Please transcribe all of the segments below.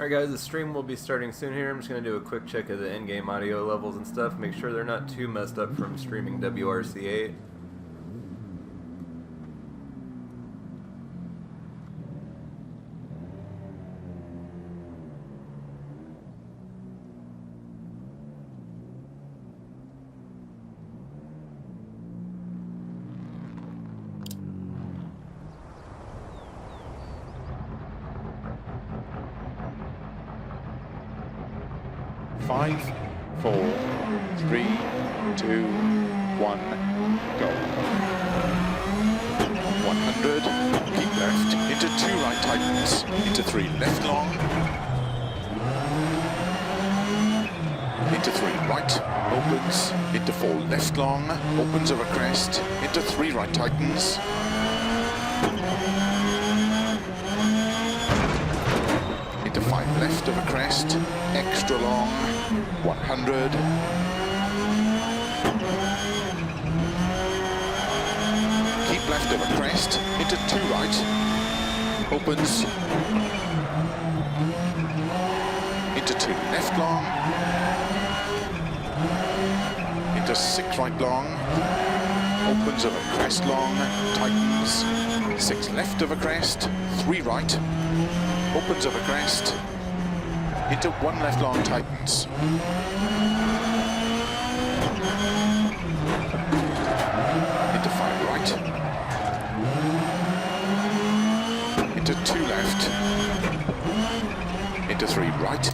Alright guys, the stream will be starting soon here. I'm just going to do a quick check of the in-game audio levels and stuff, make sure they're not too messed up from streaming WRC8. Five, 4, 3, 2, 1, go. 100, keep left, into 2 right tightens, into 3 left long, into 3 right, opens, into 4 left long, opens over crest, into 3 right tightens, into 5 left over crest, extra long, 100, keep left over crest, into 2 right, opens, into 2 left long, into 6 right long, opens over crest long, tightens, 6 left over crest, 3 right, opens over crest, into 1 left long, tightens. Into 5 right. Into 2 left. Into 3 right.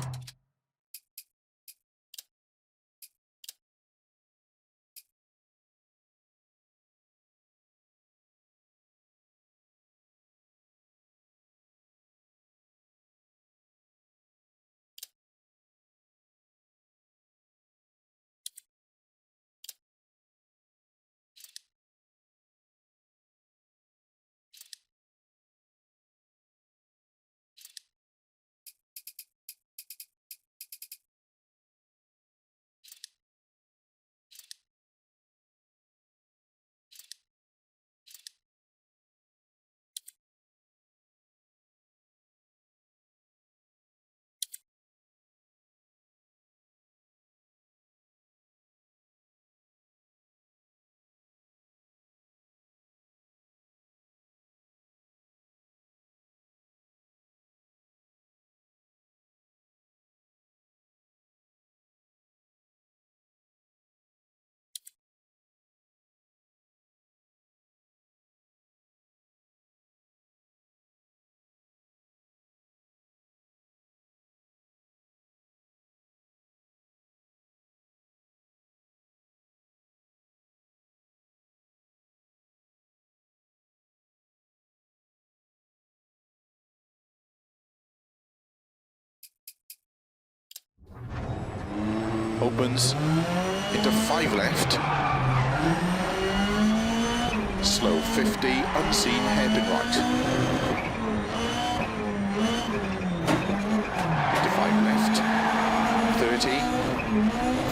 Opens into 5 left, slow 50, unseen, hairpin right, into 5 left, 30,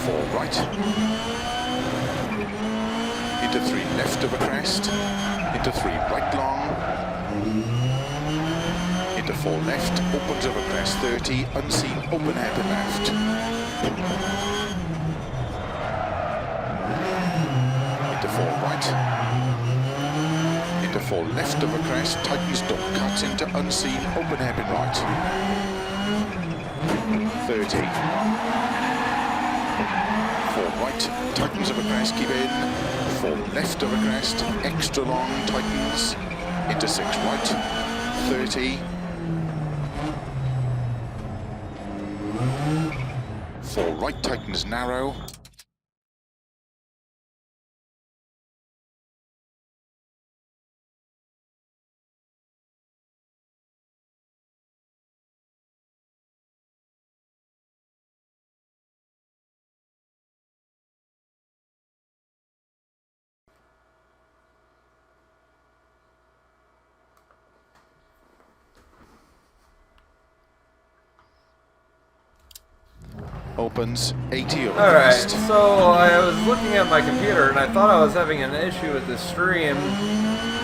4 right, into 3 left over crest, into 3 right long, into 4 left, opens over crest, 30, unseen, open hairpin left. Into 4 right, into 4 left over crest, tightens, don't cut, into unseen, open hairpin right, 30, 4 right, tightens over crest, keep in, 4 left over crest, extra long, tightens, into 6 right, 30, 4 right, tightens, narrow, Opens 80 over Alright, crest. so I was looking at my computer and I thought I was having an issue with the stream,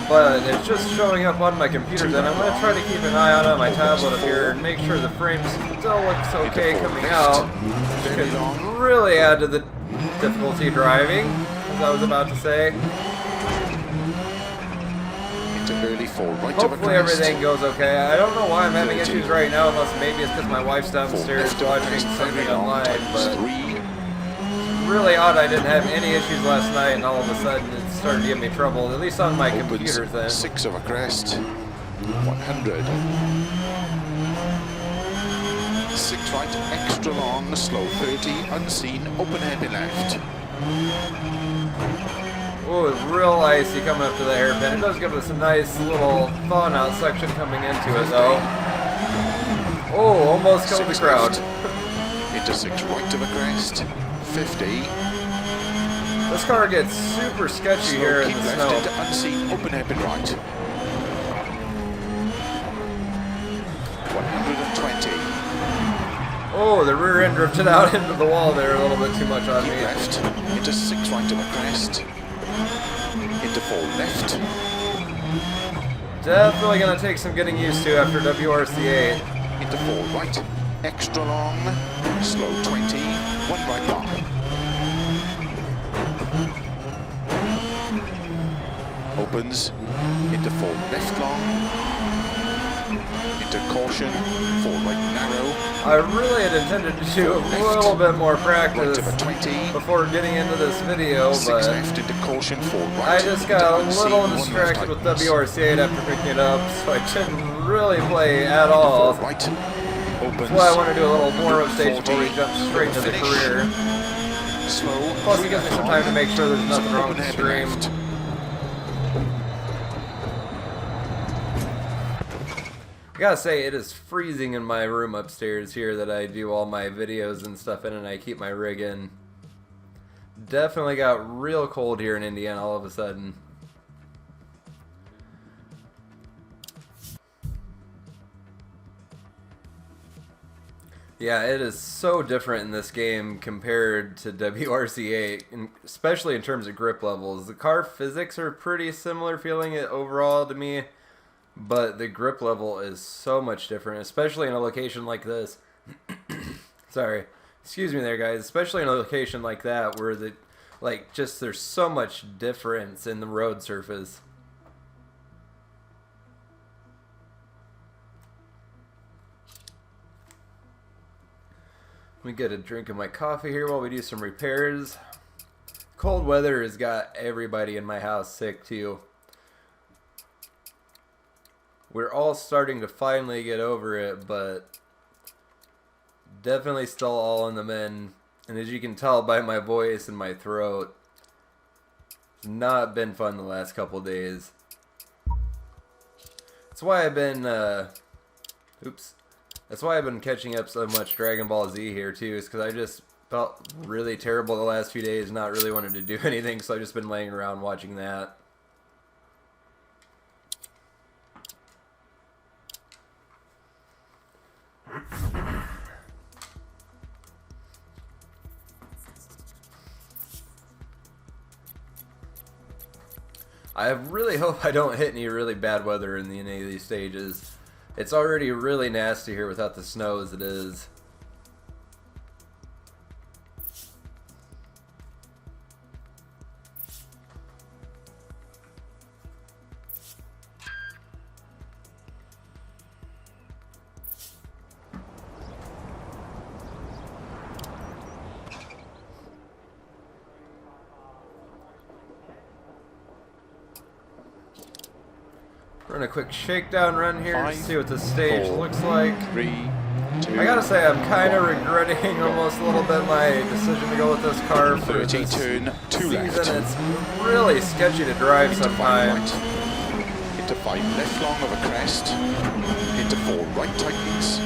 but it's just showing up on my computer. Then I'm going to try to keep an eye on my tablet up here and make sure the frame still looks okay coming out. Which could really add to the difficulty driving, as I was about to say. Early fall, right Hopefully everything goes okay. I don't know why I'm having issues right now, unless maybe it's because my wife's downstairs watching something online, but it's really odd I didn't have any issues last night and all of a sudden it started to give me trouble, at least on my computer then. 6 over crest, 100. 6 right, extra long, slow 30, unseen, open hairpin left. Oh, it's real icy coming up to the hairpin. It does give us a nice little thawn out section coming into it though. Oh, almost killed the crowd. Into 6 right of a crest, 50. This car gets super sketchy here in the snow. Into unseen, open hairpin right. 120. Oh, the rear end drifted out into the wall there a little bit too much on me. Left, into 6 right of a crest. Into 4 left. Definitely going to take some getting used to after WRC8. Into 4 right. Extra long. Slow 20. 1 right long. Opens. Into 4 left long. Into caution. 4 right narrow. I really had intended to do a little bit more practice Right 20. before getting into this video, 6 but left into caution. 4 right. I just got a little unseen, distracted with tightens. WRC8 after picking it up, so I didn't really play at all. 4 right. Opens. That's why I want to do a little warm-up stage 40. before we jump straight into the Finish. career. Slow. Plus, it gives me some time to make sure there's nothing wrong with the stream. Left. I gotta say, it is freezing in my room upstairs here that I do all my videos and stuff in, and I keep my rig in. Definitely got real cold here in Indiana all of a sudden. Yeah, it is so different in this game compared to WRC8, especially in terms of grip levels. The car physics are pretty similar feeling it overall to me, but the grip level is so much different, especially in a location like this. Sorry. Excuse me there, guys. Especially in a location like that where there's so much difference in the road surface. Let me get a drink of my coffee here while we do some repairs. Cold weather has got everybody in my house sick too. We're all starting to finally get over it, but definitely still all in the men. And as you can tell by my voice and my throat, it's not been fun the last couple days. That's why I've been, That's why I've been catching up so much Dragon Ball Z here too, is because I just felt really terrible the last few days, not really wanting to do anything, so I've just been laying around watching that. I really hope I don't hit any really bad weather in any of these stages. It's already really nasty here without the snow as it is. Run a quick shakedown run here to see what the stage looks like. 3, 2. I gotta say, I'm kind of regretting almost a little bit my decision to go with this car for 30, this turn 2 season. left. It's really sketchy to drive Into 5 sometimes. right. Into 5 left long of a crest. Into 4 right tightens.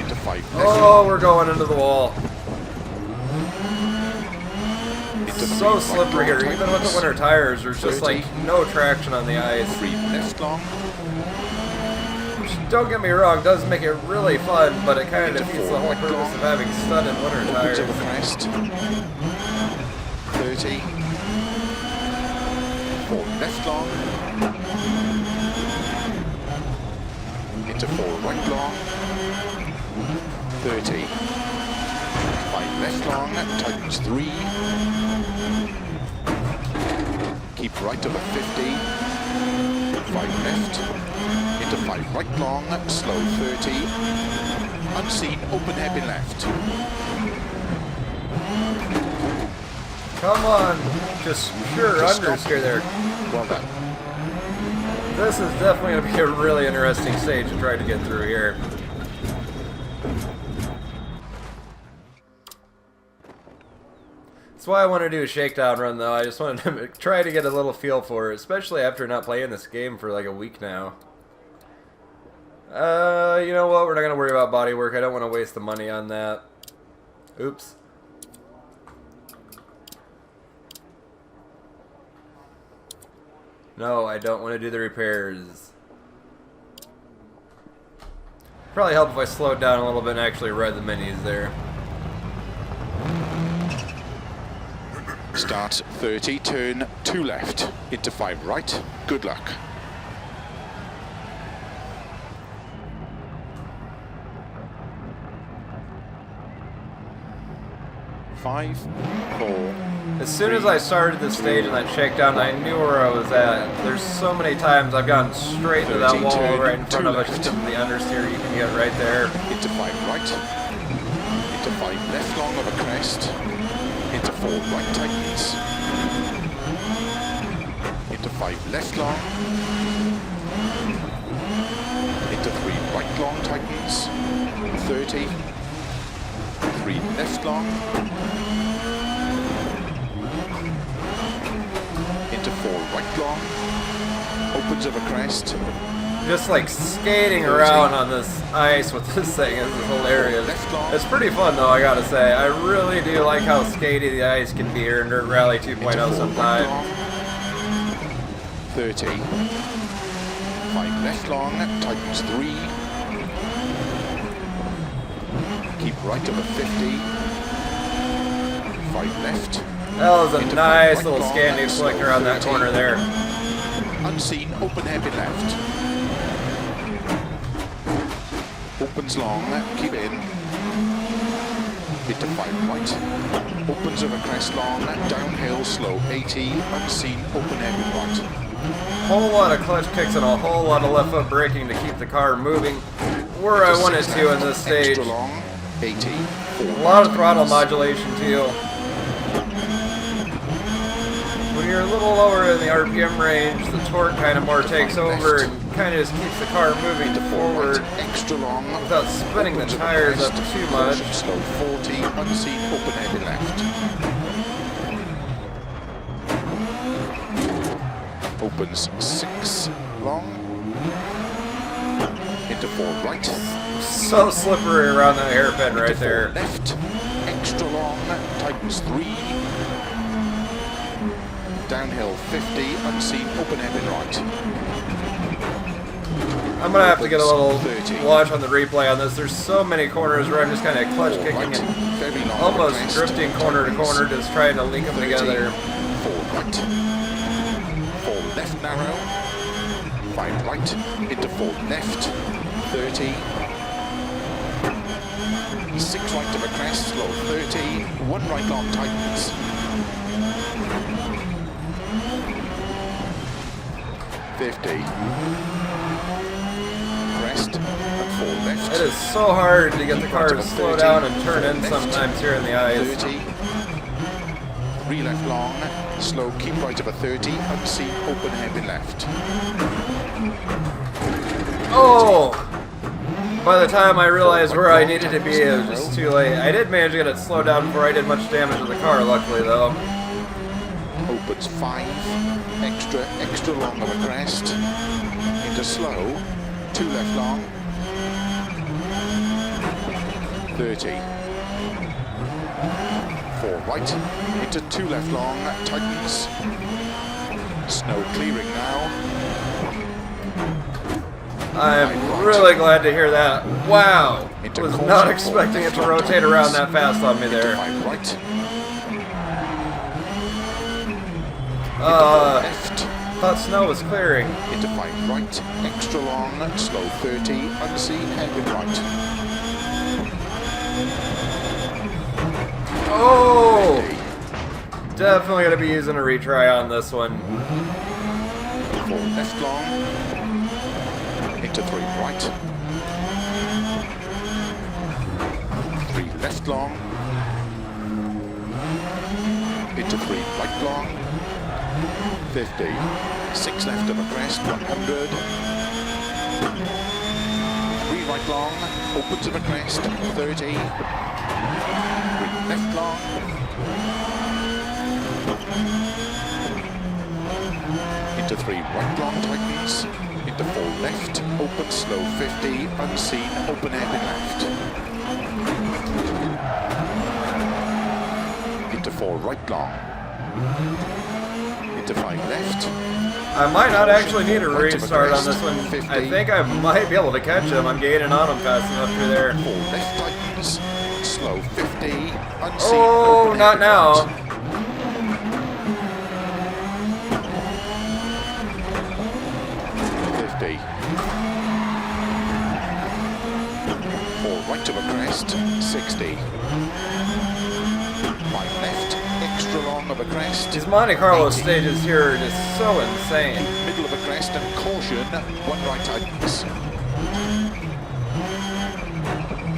Into 5 left Oh, long. we're going into the wall. Into So 3 slippery here, right long even with the tightens. winter tires, there's just 30. like no traction on the ice. 3 left long. don't get me wrong, it does make it really fun, but it kind of Into defeats the four, whole right purpose long. of having stud and winter Opens tires. over crest. 30. 4 left long. Into 4 right long. 30. 5 left long, tightens 3. Keep right over 50. 5 left. Into 5 right long, slow 30. Unseen, open hairpin left. Come on, just pure Just understeer there. Well done. This is definitely going to be a really interesting stage to try to get through here. That's why I want to do a shakedown run, though. I just wanted to try to get a little feel for it, especially after not playing this game for like a week now. You know what? We're not going to worry about bodywork. I don't want to waste the money on that. Oops. No, I don't want to do the repairs. Probably help if I slowed down a little bit and actually read the menus there. Start 30, turn 2 left, into 5 right. Good luck. Five, 4. As soon as I started this stage and that shakedown, I knew where I was at. There's so many times I've gone straight to that 30, wall turn right in front of us, left. just the understeer you can get right there. Into 5 right. Into 5 left long of a crest. Into 4 right tightens. Into 5 left long. Into 3 right long tightens. 30. 3 left long. Into 4 right long. Opens of a crest. Just like skating around on this ice with this thing is hilarious. It's pretty fun though, I gotta say. I really do like how skatey the ice can be here in Dirt Rally 2.0 sometimes. 30. 5 left long, tightens 3. Keep right over 50. 5 left. That was a Into nice five little right Scandi long, flicker slow on that 30. corner there. Unseen, open hairpin left. Opens long, keep in. Into 5 right. Opens over crest long, downhill, slow 80. Unseen, open hairpin right. Whole lot of clutch kicks and a whole lot of left foot braking to keep the car moving where I wanted to in this stage. Extra long, 80. A lot of throttle modulation too. When you're a little lower in the RPM range, the torque kind of more takes over and kind of just keeps the car moving forward Extra long, without spinning the tires up too much. slow 40, unseen, open hairpin left. Opens 6 long. Into 4 right. So slippery around that hairpin right Into 4 there. left. Extra long. Tightens 3. Downhill 50. Unseen. Open hairpin right. I'm going to have to get a little 30. watch on the replay on this. There's so many corners where I'm just kind of clutch 4 kicking right. and Very long almost crest. drifting corner to corner, just trying to link them 30. together. 4 right. 4 left narrow. 5 right. Into 4 left. 30. 6 right of a crest. Slow 30. 1 right long tightens. 50. Crest and 4 left. It is so hard to get the car to slow down and turn in sometimes here in the ice. 30. 3 left long. Slow, keep right over 30. Unseen, open hairpin left. Oh! By the time I realized where I needed to be, it was just too late. I did manage to get it slowed down before I did much damage to the car, luckily though. Opens 5. Extra long of a crest. Into slow. 2 left long. 30. 4 right. Into 2 left long. Tightens. Snow clearing now. I'm really glad to hear that. Wow. I was not expecting it to rotate around that fast on me there. Thought snow was clearing. Into 5 right, extra long, slow 30, unseen, hairpin right. Oh! Definitely going to be using a retry on this one. 4 left long, into 3 right. 3 left long, into 3 right long. 50, 6 left of a crest, 100. 3 right long, opens of a crest, 30. 3 left long. Into 3 right long, tightens. Into 4 left, open slow, 50, unseen, open hairpin left. Into 4 right long. Into 5 left. I might not actually need a restart on this one. I think I might be able to catch him. I'm gaining on him fast enough through there. 4 left tightens. Slow 50. Unseen. Oh, not now. 50. 4 right of a crest. 60. 5 left. Extra long of a crest. These Monte Carlo stages here are just so insane. Middle of a crest and caution. 1 right tightens.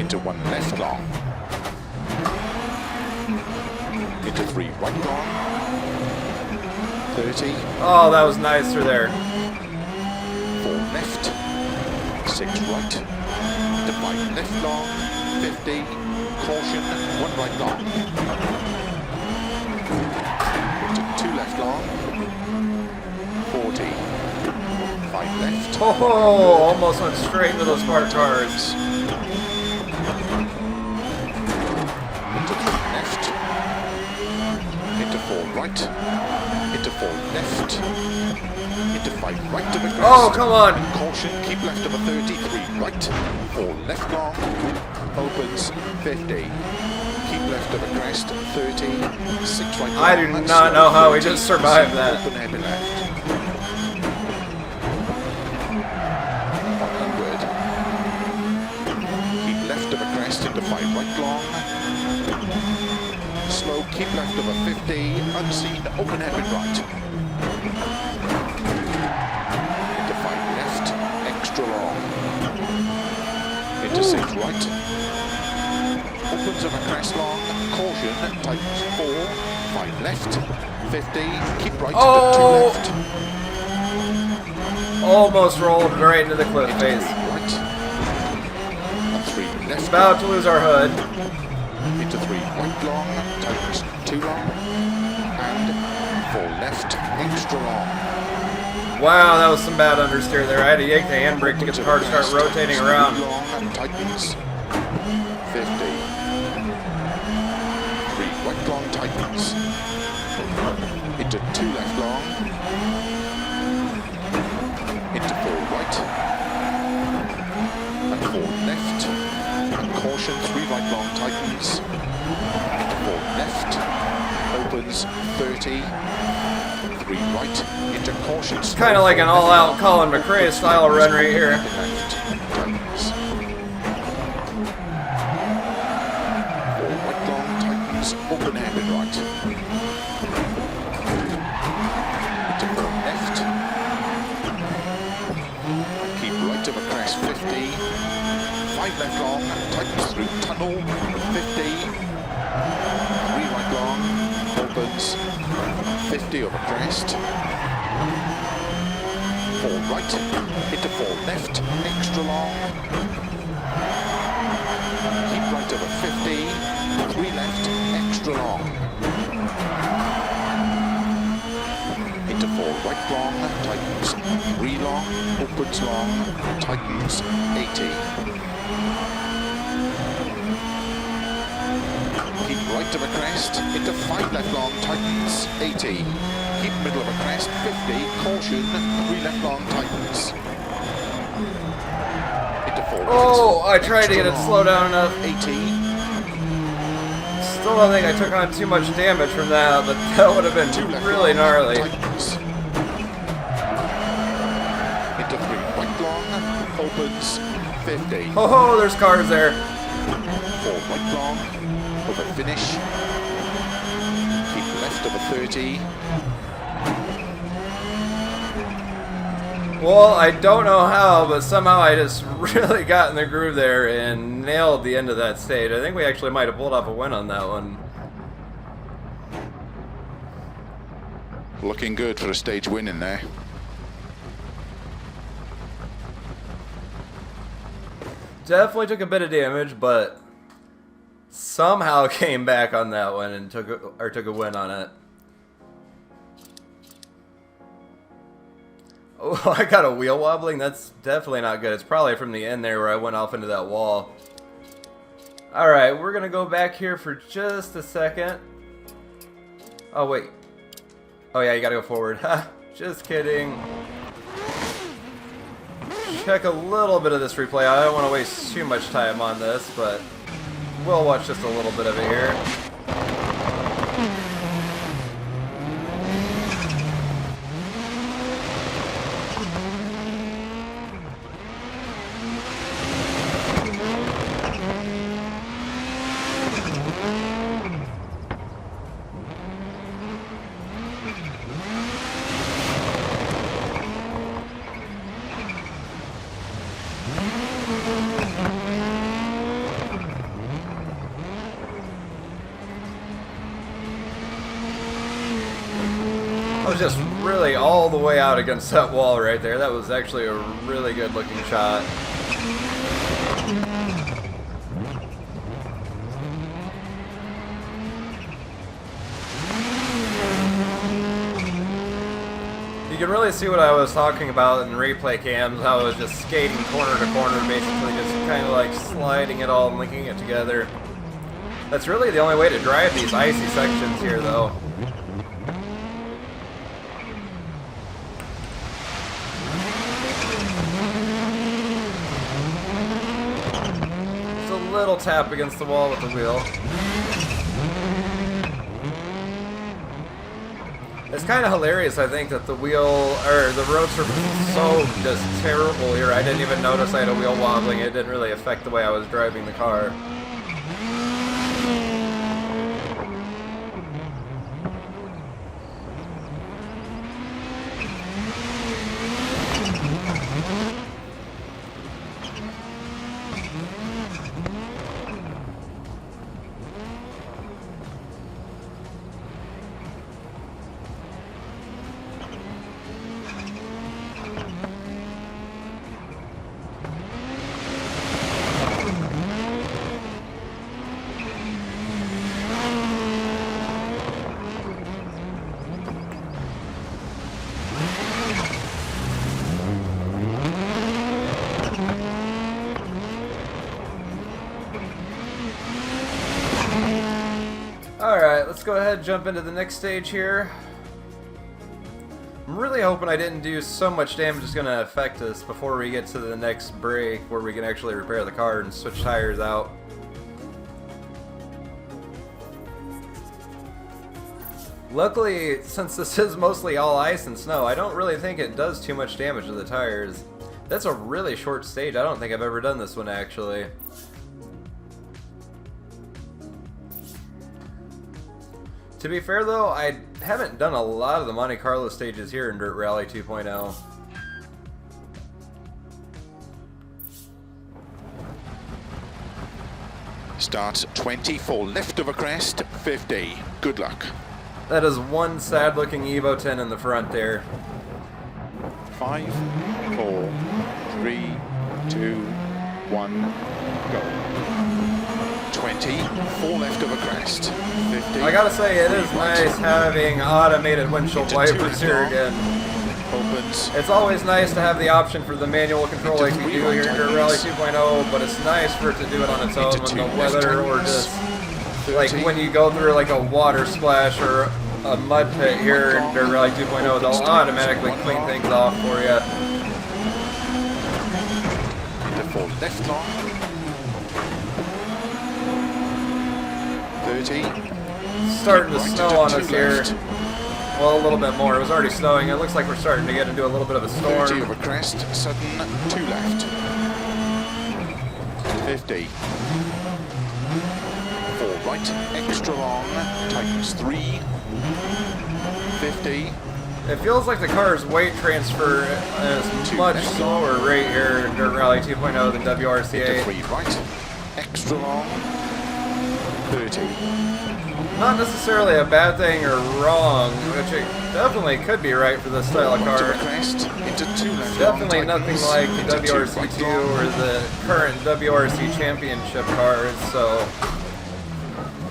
Into 1 left long. Into 3 right long. 30. Oh, that was nice through there. 4 left. 6 right. Into 5 left long. 50. Caution. 1 right long. 2 left long, 40, 5 left. Oh, almost went straight into those smart cars. Into 3 left, into 4 right, into 4 left, into 5 right of a crest. Oh, come on. Caution, keep left of a 30, 3 right, 4 left long, opens, 50. Keep left of a crest, 30, 6 right. I do not know how we just survived that. Open hairpin left. 100. Keep left of a crest into 5 right long. Slow, keep left of a 50, unseen, open hairpin right. Into 5 left, extra long. Into 6 right. Opens of a crest long, caution, tightens 4, 5 left, 50, keep right, oh. 2 left. Almost rolled right into the cliff face. Right, and 3 left. About to lose our hood. Into 3 right long, tightens 2 long, and 4 left, extra long. Wow, that was some bad understeer there. I had to yank the handbrake to get the car to start rotating around. Long and tightens 50. Right long tightens. Into 2 left long. Into 4 right. And 4 left. And caution, 3 right long tightens. Into 4 left. Opens, 30. 3 right. Into caution. Kind of like an all-out Colin McRae style run right here. Left. Tightens. 4 right long tightens. Open hairpin right. Into 4 left. Keep right of a crest, 50. 5 left long, tightens through tunnel, 50. 3 right long, opens, 50 of a crest. 4 right, into 4 left, extra long. Keep right of a 50. 3 left, extra long. Into 4 right long, tightens 3 long, opens long, tightens 80. Keep right of a crest, into 5 left long, tightens 80. Keep middle of a crest, 50, caution, 3 left long, tightens. Oh, I tried to get it to slow down enough. 18. Still don't think I took on too much damage from that, but that would have been really gnarly. Tightens. Into 3. White long. Opens 50. Oh, there's cars there. 4 white long. Over finish. Keep left of a 30. Well, I don't know how, but somehow I just really got in the groove there and nailed the end of that stage. I think we actually might have pulled off a win on that one. Looking good for a stage win in there. Definitely took a bit of damage, but somehow came back on that one and took a win on it. Oh, I got a wheel wobbling. That's definitely not good. It's probably from the end there where I went off into that wall. Alright, we're going to go back here for just a second. Oh, wait. Oh, yeah, you got to go forward. Just kidding. Check a little bit of this replay. I don't want to waste too much time on this, but we'll watch just a little bit of it here. I was just really all the way out against that wall right there. That was actually a really good looking shot. You can really see what I was talking about in replay cams, how I was just skating corner to corner, basically just kind of like sliding it all and linking it together. That's really the only way to drive these icy sections here, though. Little tap against the wall with the wheel. It's kind of hilarious, I think, that the wheel, or the road surface is so just terrible here. I didn't even notice I had a wheel wobbling. It didn't really affect the way I was driving the car. Alright, let's go ahead and jump into the next stage here. I'm really hoping I didn't do so much damage that's going to affect us before we get to the next break where we can actually repair the car and switch tires out. Luckily, since this is mostly all ice and snow, I don't really think it does too much damage to the tires. That's a really short stage. I don't think I've ever done this one actually. To be fair though, I haven't done a lot of the Monte Carlo stages here in Dirt Rally 2.0. Starts 20, fall left of a crest, 50. Good luck. That is one sad looking Evo 10 in the front there. 5, 4, 3, 2, 1, go. 20, fall left of a crest, 50. I gotta say, it is nice having automated windshield wipers here again. Opens. It's always nice to have the option for the manual control like you do here in Dirt Rally 2.0, but it's nice for it to do it on its own when the weather or just like when you go through like a water splash or a mud pit here in Dirt Rally 2.0, they'll automatically clean things off for you. Into 4 left long, 30, Starting to right snow into on 2 us here. left, Well, a little bit more. It was already snowing. It looks like we're starting to get into a little bit of a 30 storm. over crest, sudden, 2 left, 50, 4 right, extra long, tightens 3, 50, It feels like the car's weight transfer is Two much left. slower rate here in Dirt Rally 2.0 than into WRC8. 3 right, extra long, 30, Not necessarily a bad thing or wrong, which it definitely could be right for this style of right car. over crest, into 2 left Definitely long, nothing tightens, like the into 2 right WRC2 long, or the current WRC Championship cars, so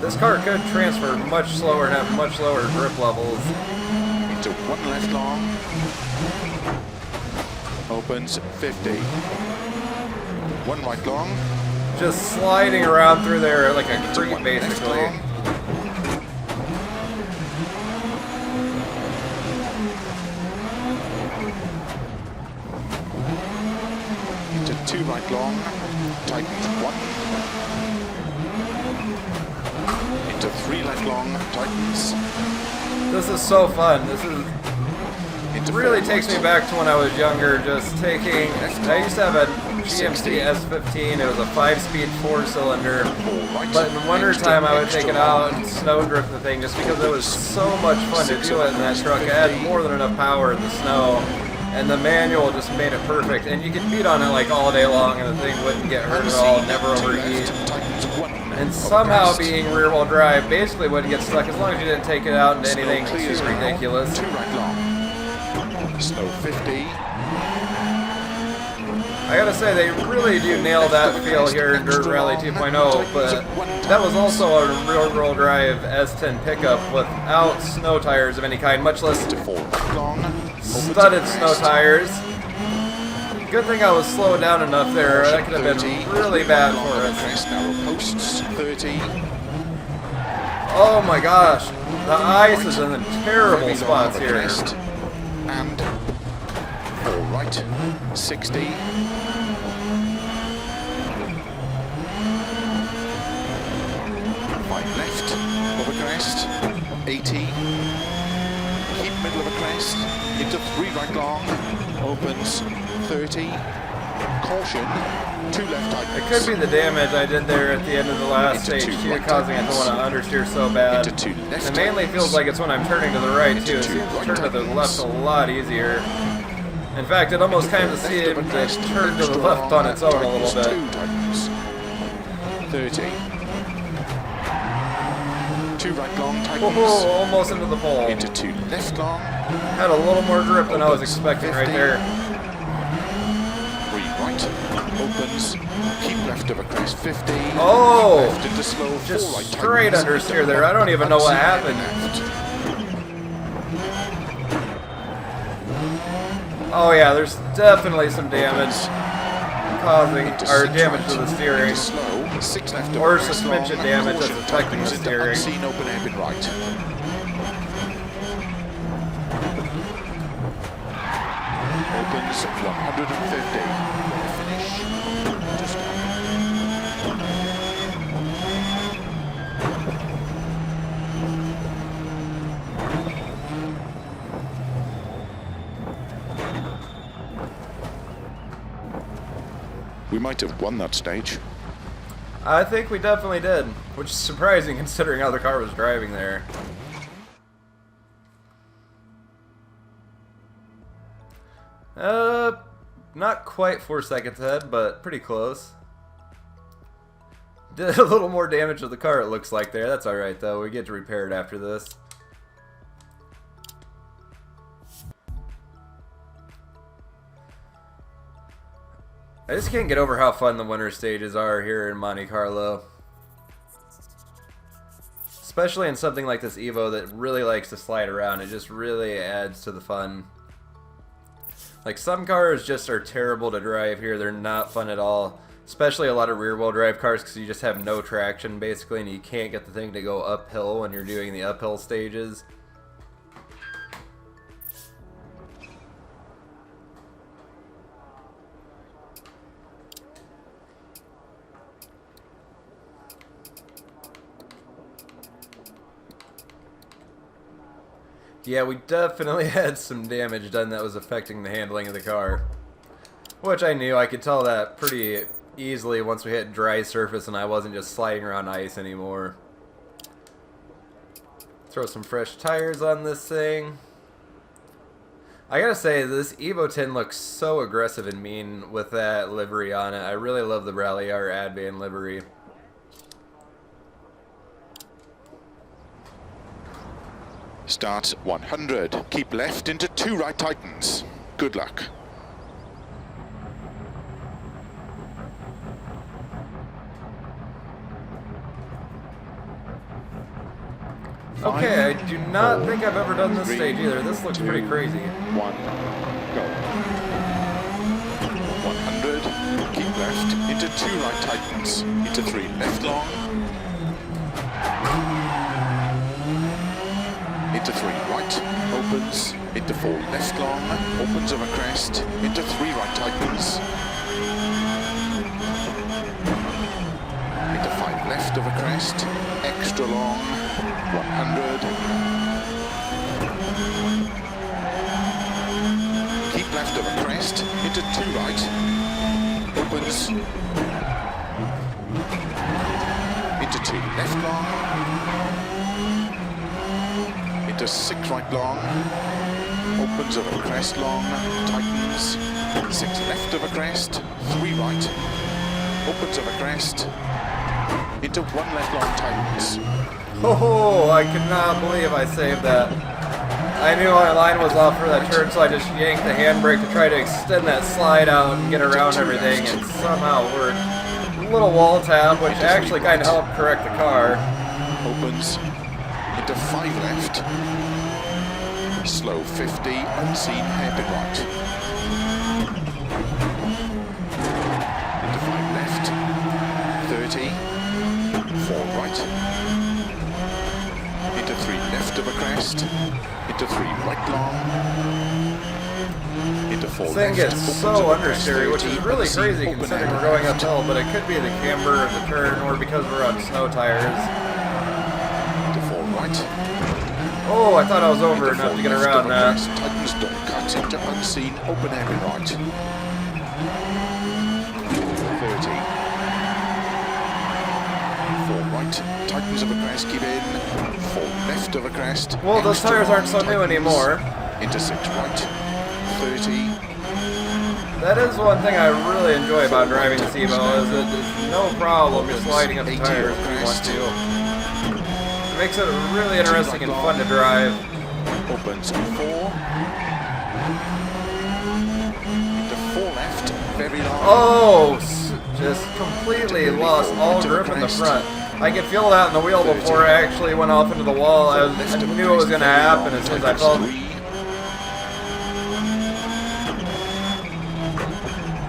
this car could transfer much slower and have much lower grip levels. into 1 left long, opens 50, 1 right long, Just sliding around through there like a into creep, 1 left basically. long, into 2 right long, tightens 1, into 3 left long, tightens, This is so fun. This is into really 4 takes right, me back to when I was younger, just taking, I used to have a GMC S15, it was a 5-speed 4-cylinder, 4 right, but in winter time I would extra take it long, out and snow drift the thing just because it was so much fun to do it in that truck. It had more than enough power in the snow, and the manual just made it perfect, and you could beat on it like all day long and the thing wouldn't get hurt at all, never overheat. And somehow being rear-wheel drive basically wouldn't get stuck as long as you didn't take it out into anything too ridiculous. 2 right long, slow 50, I gotta say, they really do nail that feel here in Dirt Rally 2.0, but that was also a rear-wheel drive S10 pickup without snow tires of any kind, much less to 4 right long, studded snow tires. Good thing I was slowed down enough there. That could have been really bad for us. narrow posts 30, Oh my gosh, the ice is in the terrible spots here. and 4 right, 60, 5 left, over crest, 80, keep middle of a crest, into 3 right long, opens 30, caution, 2 left tightens, It could be the damage I did there at the end of the last Into stage 2 too, right causing it to want to understeer so bad. into 2 left It mainly tightens, feels like it's when I'm turning to the right too. It Into seems 2 to right turn to the tightens. left a lot easier. In fact, it almost kind of seemed to turn to the left on its own a little bit. 2 tightens, 30, 2 right long tightens, Whoa, almost into the pole. into 2 left long, Had a little more grip than I was expecting right there. 3 right, opens, keep left of a crest 50, Oh! left into slow, 4 Just right straight tightens, understeer there. I don't even know what happened. left, Oh yeah, there's definitely some damage causing, into or 6 damage right, to the steering. into slow, 6 left of Or a crest suspension long, damage that's caution, affecting the tightens into steering. unseen open hairpin right, opens 150, finish, to stop. We might have won that stage. I think we definitely did, which is surprising considering how the car was driving there. Not quite 4 seconds ahead, but pretty close. Did a little more damage to the car, it looks like there. That's alright though, we get to repair it after this. I just can't get over how fun the winter stages are here in Monte Carlo. Especially in something like this Evo that really likes to slide around. It just really adds to the fun. Like, some cars just are terrible to drive here. They're not fun at all. Especially a lot of rear-wheel drive cars because you just have no traction, basically, and you can't get the thing to go uphill when you're doing the uphill stages. Yeah, we definitely had some damage done that was affecting the handling of the car. Which I knew. I could tell that pretty easily once we hit dry surface and I wasn't just sliding around ice anymore. Throw some fresh tires on this thing. I gotta say, this Evo 10 looks so aggressive and mean with that livery on it. I really love the Rally R Advan livery. Start 100. Keep left into 2 right tightens. Good luck. Okay, I do not think I've ever done this stage either. This looks pretty crazy. 1, go. 100. Keep left into 2 right tightens. Into 3 left long. Into 3 right, opens, into 4 left long, opens over crest, into 3 right tightens, into 5 left over crest, extra long, 100, keep left over crest, into 2 right, opens, into 2 left long, into 6 right long, opens over crest long, tightens, 6 left over crest, 3 right, opens over crest, into 1 left long, tightens. Oh, I cannot believe I saved that. I knew my line was off for that turn, so I just yanked the handbrake to try to extend that slide out and get around everything, and somehow it worked. A little wall tap, which actually kind of helped correct the car. Opens into 5 left, slow 50, unseen, hairpin right. Into 5 left, 30, 4 right, into 3 left of a crest, into 3 right long, into 4 This left. thing gets so understeery, which is really crazy open considering air. we're going uphill, but it could be the camber of the turn or because we're on snow tires. Into 4 right. Oh, I thought I was over enough to get around that. Tightens don't cut into unseen, open air and right. 30. 4 right, tightens of a crest, keep in. 4 left of a crest. Well, those tires aren't so new anymore. Into 6 right, 30. That is one thing I really enjoy about driving this Evo, is that it's no problem just sliding up the tires if you want to. It makes it really interesting and fun to drive. Opens 4. Into 4 left, very long. Oh, just completely lost all grip in the front. I could feel that in the wheel before I actually went off into the wall. I knew it was going to happen as soon as I felt.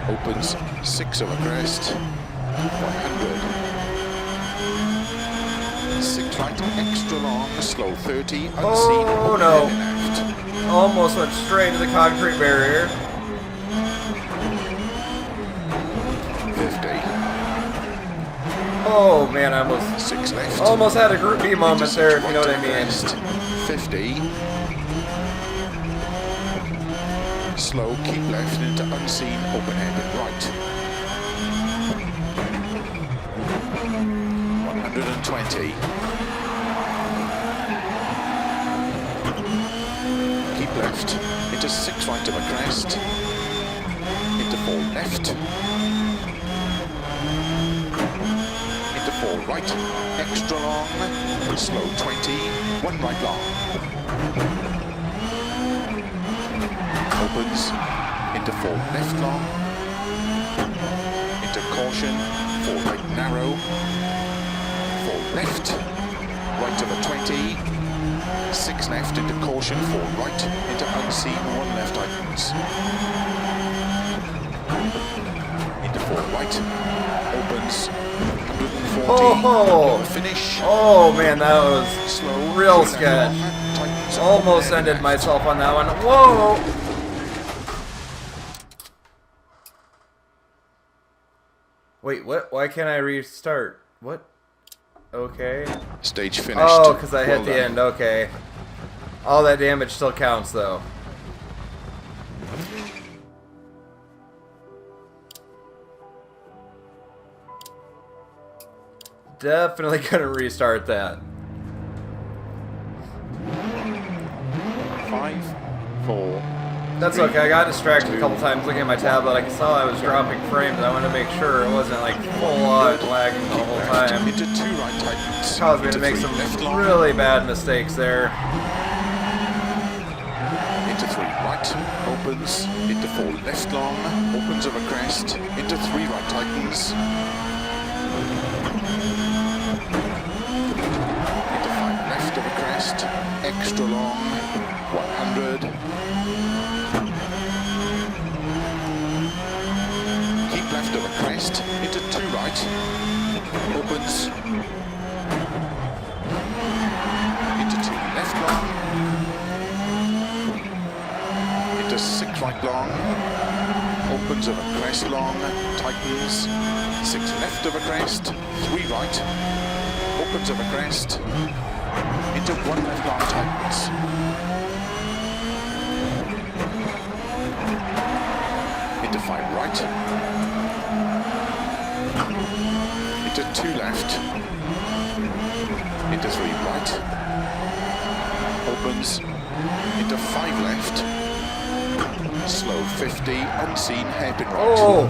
Opens 6 over crest, 100. 6 right, extra long, slow 30, unseen. Oh no! Almost went straight into the concrete barrier. 50. Oh man, I almost 6 left. almost had a Group B moment there, if you know what I mean. 50. Slow, keep left into unseen, open-handed right. 120. Keep left into 6 right of a crest. Into 4 left. Into 4 right, extra long, slow 20, 1 right long. Opens into 4 left long, into caution, 4 right narrow, 4 left, right of a 20, 6 left into caution, 4 right, into unseen, 1 left tightens. Into 4 right, opens, 140, Oh, finish. oh man, that was Slow, real 3 left sketch. long, tightens, Almost open ended left. myself on that one. Whoa! Wait, what? Why can't I restart? What? Okay. Stage finished. Oh, because I hit Well the done. end. Okay. All that damage still counts, though. Definitely gonna restart that. 5, 4. That's okay. I got distracted a couple times looking at my tablet. I saw I was dropping frames. I wanted to make sure it wasn't like full on lagging the whole time. Into 2 right tightens. Caused me to make some really bad mistakes there. Into 3 right, opens. Into 4 left long, opens over crest. Into 3 right tightens. Into 5 left over crest. Extra long, 100. Keep left over crest. Into 2 right, opens. Into 2 left long. Into 6 right long, opens over crest long, tightens, 6 left over crest, 3 right, opens over crest, into 1 left long, tightens, into 5 right, into 2 left, into 3 right, opens, into 5 left, slow 50, unseen, hairpin right. Oh!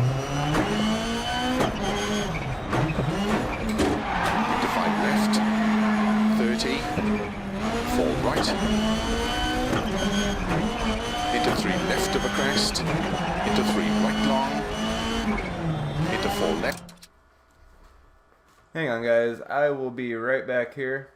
Into 5 left, 30, 4 right, into 3 left of a crest, into 3 right long, into 4 left. Hang on, guys. I will be right back here.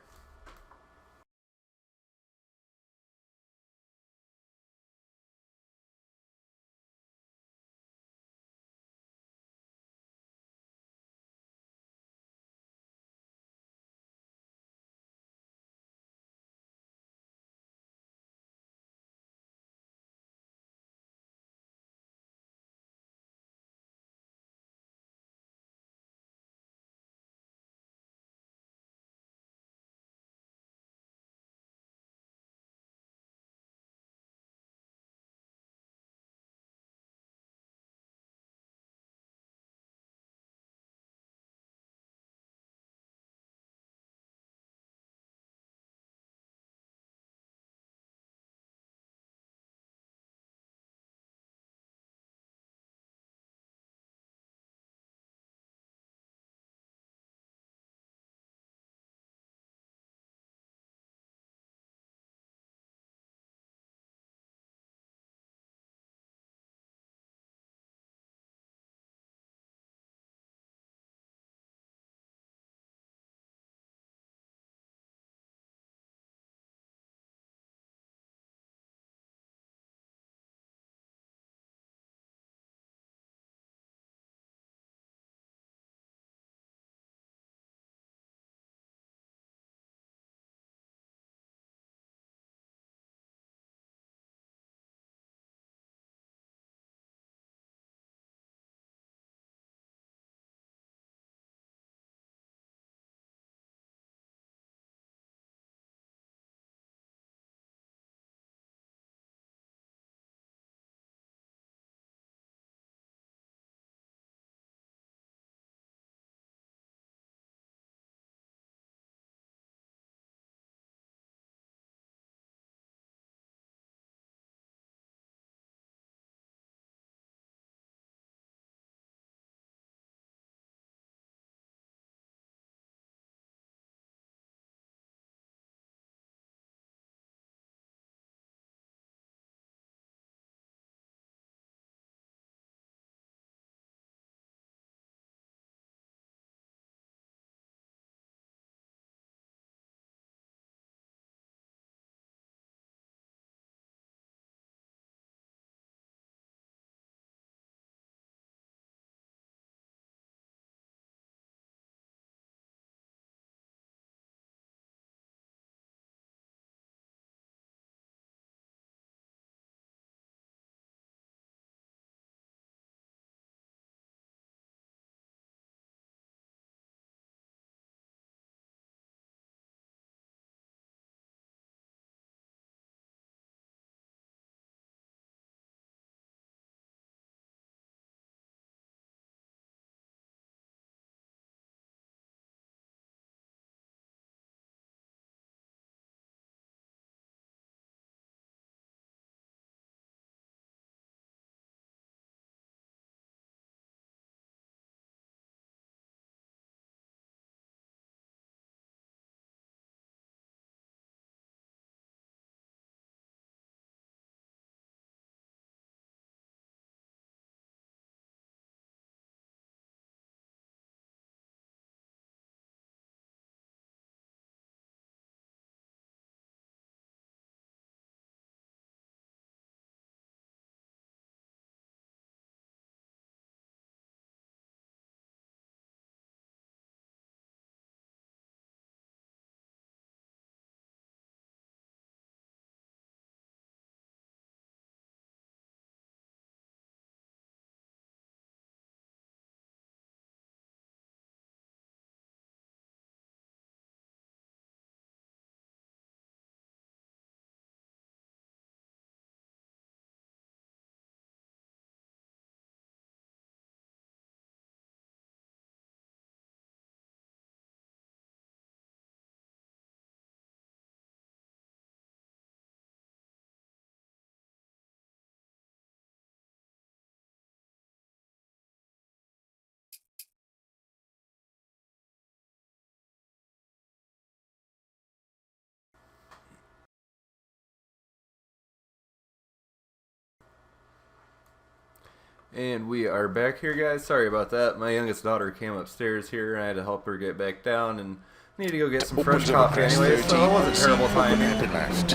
And we are back here, guys. Sorry about that. My youngest daughter came upstairs here, and I had to help her get back down, and need to go get some fresh coffee anyway, so it wasn't terrible timing. Left.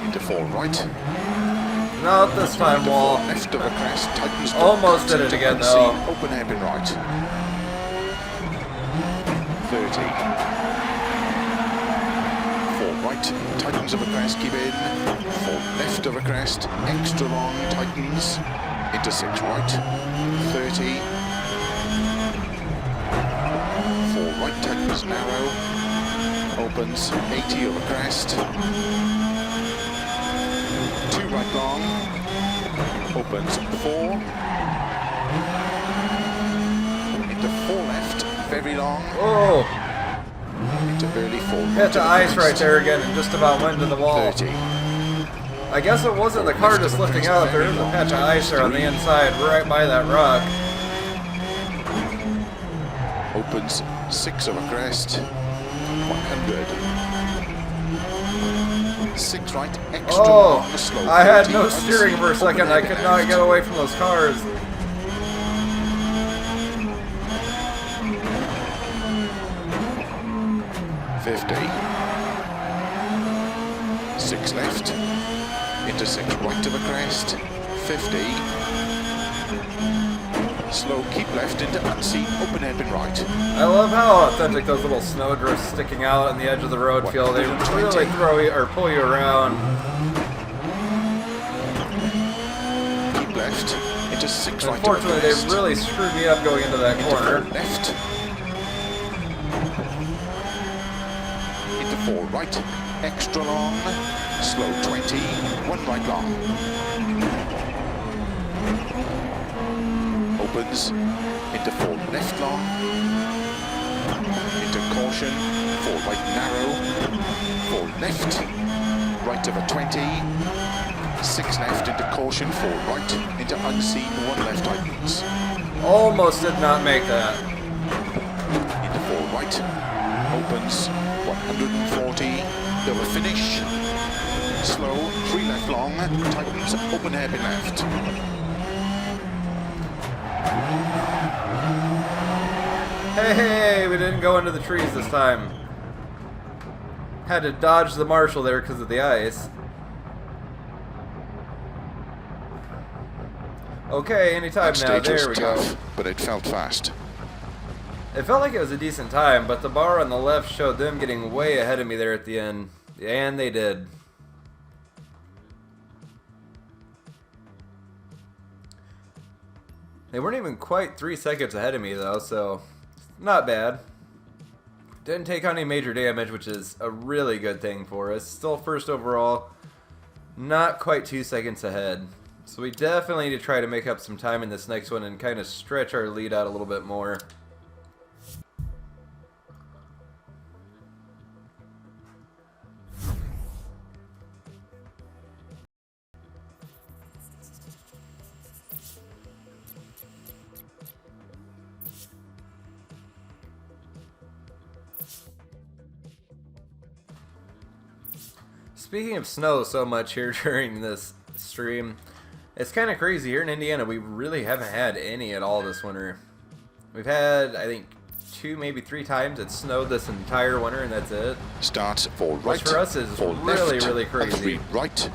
Into 4 right. Not this time, Wall. Left of a crest, tightens. Almost did it again, though. Open hairpin right. 30. 4 right, tightens of a crest, keep in. 4 left of a crest, extra long, tightens. Into 6 right. 30. 4 right, tightens narrow. Opens 80 of a crest. 2 right long. Opens 4. Into 4 left, very long. Oh! Into early 4 right. Hit the ice right there again and just about went to the wall. 30. I guess it wasn't the car just lifting out. There is a patch of ice there on the inside, right by that rock. Opens 6 of a crest. 100. 6 right, extra long, slow. I had 30, no steering for a second. I could not get away from those cars. 50. 6 left. Into 6 right of a crest. 50. Slow, keep left into unseen, open hairpin right. I love how authentic those little snow drifts sticking out on the edge of the road feel. They really throw you or pull you around. Keep left into 6 right. Unfortunately, they really screwed me up going into that corner. Left. Into 4 right, extra long, slow 20, 1 right long. Opens into 4 left long, into caution, 4 right narrow, 4 left, right of a 20, 6 left into caution, 4 right, into unseen, 1 left tightens. Almost did not make that. Into 4 right, opens 140, over finish, slow, 3 left long, tightens, open hairpin left. Hey, we didn't go into the trees this time. Had to dodge the marshal there because of the ice. Okay, anytime now. There we go. But it felt fast. It felt like it was a decent time, but the bar on the left showed them getting way ahead of me there at the end. And they did. They weren't even quite 3 seconds ahead of me though, so not bad. Didn't take on any major damage, which is a really good thing for us. Still first overall, not quite 2 seconds ahead. So we definitely need to try to make up some time in this next one and kind of stretch our lead out a little bit more. Speaking of snow so much here during this stream, it's kind of crazy. Here in Indiana, we really haven't had any at all this winter. We've had, I think, 2, maybe 3 times it snowed this entire winter, and that's it. Starts 4 right, which for us is really, really crazy. 3 right,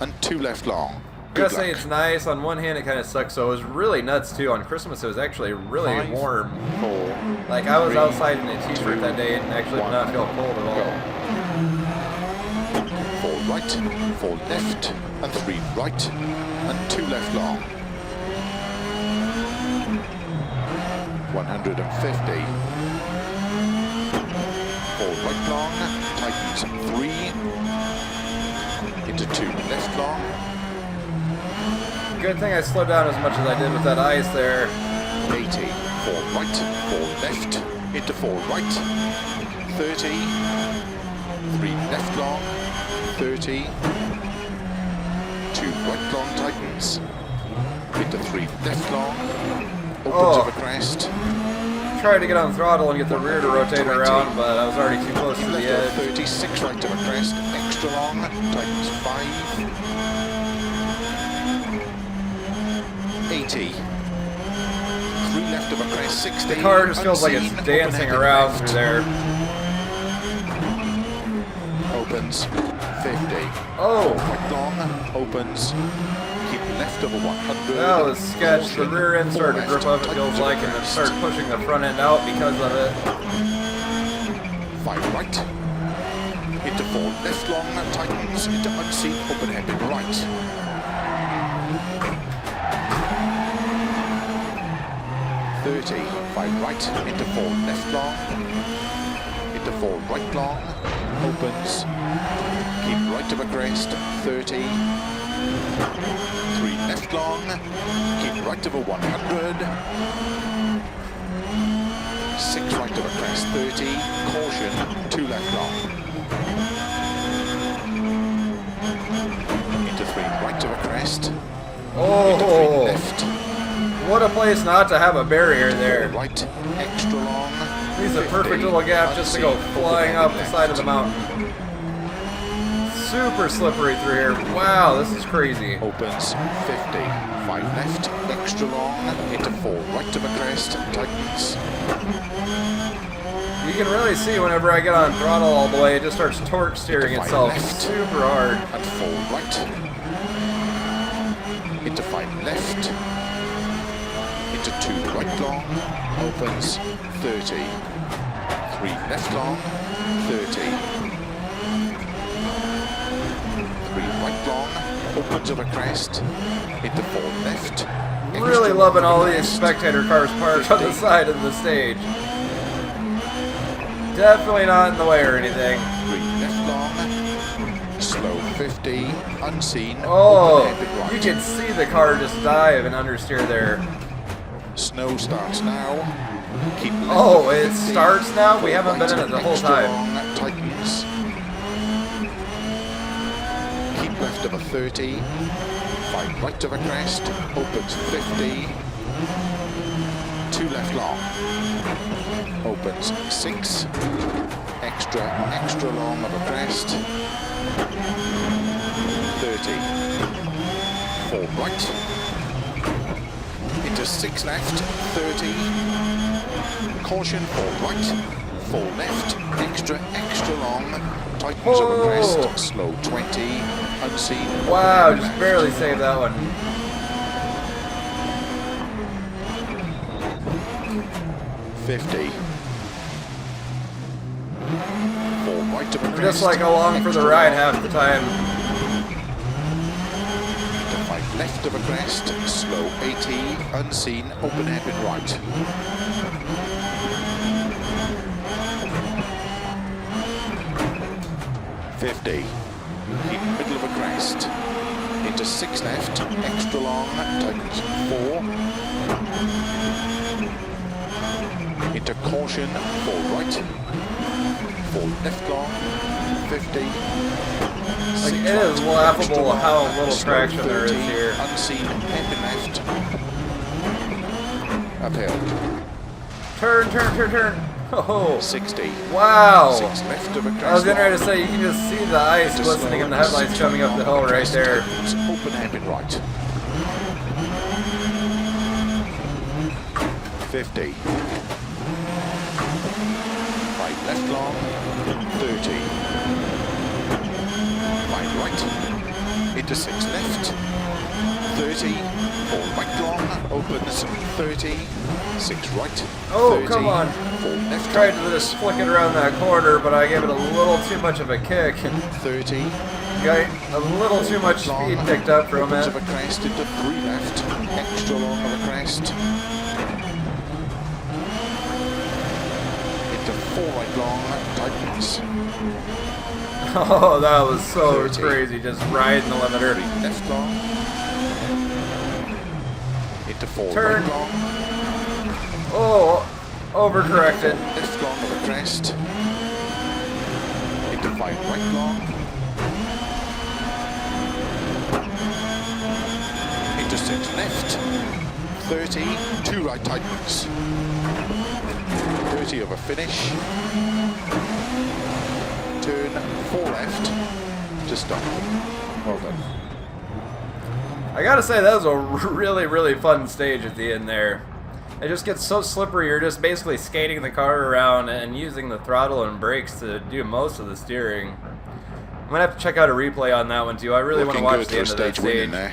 and 2 left long. I gotta say, it's nice. On one hand, it kind of sucks. So it was really nuts, too. On Christmas, it was actually really 5, warm. 4, like, I was 3, outside in a t-shirt that day and actually did not feel cold at all. 4 right, 4 left, and 3 right, and 2 left long. 150. 4 right long, tightens 3, into 2 left long. Good thing I slowed down as much as I did with that ice there. 80, 4 right, 4 left, into 4 right, 30, 3 left long, 30, 2 right long tightens, into 3 left long, opens of a crest, tried to get on throttle and get the rear to rotate around, but I was already too close to the edge. 36 right of a crest, extra long, tightens 5. 80. 3 left of a crest, 60. The car just feels like it's unseen, dancing open around left. through there. Opens 50. Oh! Quite long, opens. Keep left of a 100. That was sketch. The rear end started to grip up, it feels like, and then started pushing the front end out because of it. 5 right. Into 4 left long, tightens. Into unseen, open hairpin right. 30. 5 right. Into 4 left long. Into 4 right long. Opens. Keep right of a crest. 30. 3 left long. Keep right of a 100. 6 right of a crest. 30. Caution. 2 left long. Into 3 right of a crest. Into 3 Oh! left. What a place not to have a barrier there. Right, extra long. These are 50, perfect little gap just to go unseen, flying open up the left. side of the mountain. Super slippery through here. Wow, this is crazy. Opens 50, 5 left, extra long, into 4 right of a crest, tightens. You can really see whenever I get on throttle all the way, it just starts torque steering Into 5 itself left. super hard. And 4 right. Into 5 left. Into 2 right long, opens 30. 3 left long, 30. 3 right long, opens of a crest, into 4 left. Really extra loving long all of a these crest, spectator cars parked on the 50. side of the stage. Definitely not in the way or anything. 3 left long, slow 50, unseen, Oh, open hairpin right. you can see the car just dive and understeer there. Snow starts now. Keep left Oh, of it 50, starts now? We 4 haven't been in it the whole extra time. long, tightens. Keep left of a 30. 5 right of a crest. Opens 50. 2 left long. Opens 6. Extra long of a crest. 30. 4 right. Into 6 left, 30. Caution, 4 right, 4 left, extra long, tightens of a crest, slow 20, unseen. Wow, open just left. barely saved that one. 50. 4 right of a crest. Just like along for the extra ride long. half the time. To 5 left of a crest, slow 80, unseen, open hairpin right. 50. Keep middle of a crest. Into 6 left, extra long, tightens 4. Into caution, 4 right. 4 left long, 50. Like, it is laughable how little traction there is here. Unseen, hairpin left. Uphill. Turn. Oh, 60. wow. 6 left of a crest. I was getting ready to say, you can just see the ice glistening in the headlights coming up the hill right there. Open hairpin right. 50. 5 left long. 30. 5 right. Into 6 left. 30. 4 right long. Opens 30. 6 right. Oh, 30, come on. 4 left. Tried to just flick it around that corner, but I gave it a little too much of a kick and 30. got a little too much speed picked up from Opens it. of a crest into 3 left. Extra long of a crest. Into 4 right long. Tightens. Oh, that was so 30. crazy, just riding the limiter. 3 left long. Into 4 Turn. right long. Oh, overcorrected. Left long of a crest. Into 5 right long. Into 6 left. 30. 2 right tightens. 30 of a finish. Turn 4 left to stop. Well done. I gotta say, that was a really, really fun stage at the end there. It just gets so slippery, you're just basically skating the car around and using the throttle and brakes to do most of the steering. I'm gonna have to check out a replay on that one too. I really want to watch the end of that stage. There.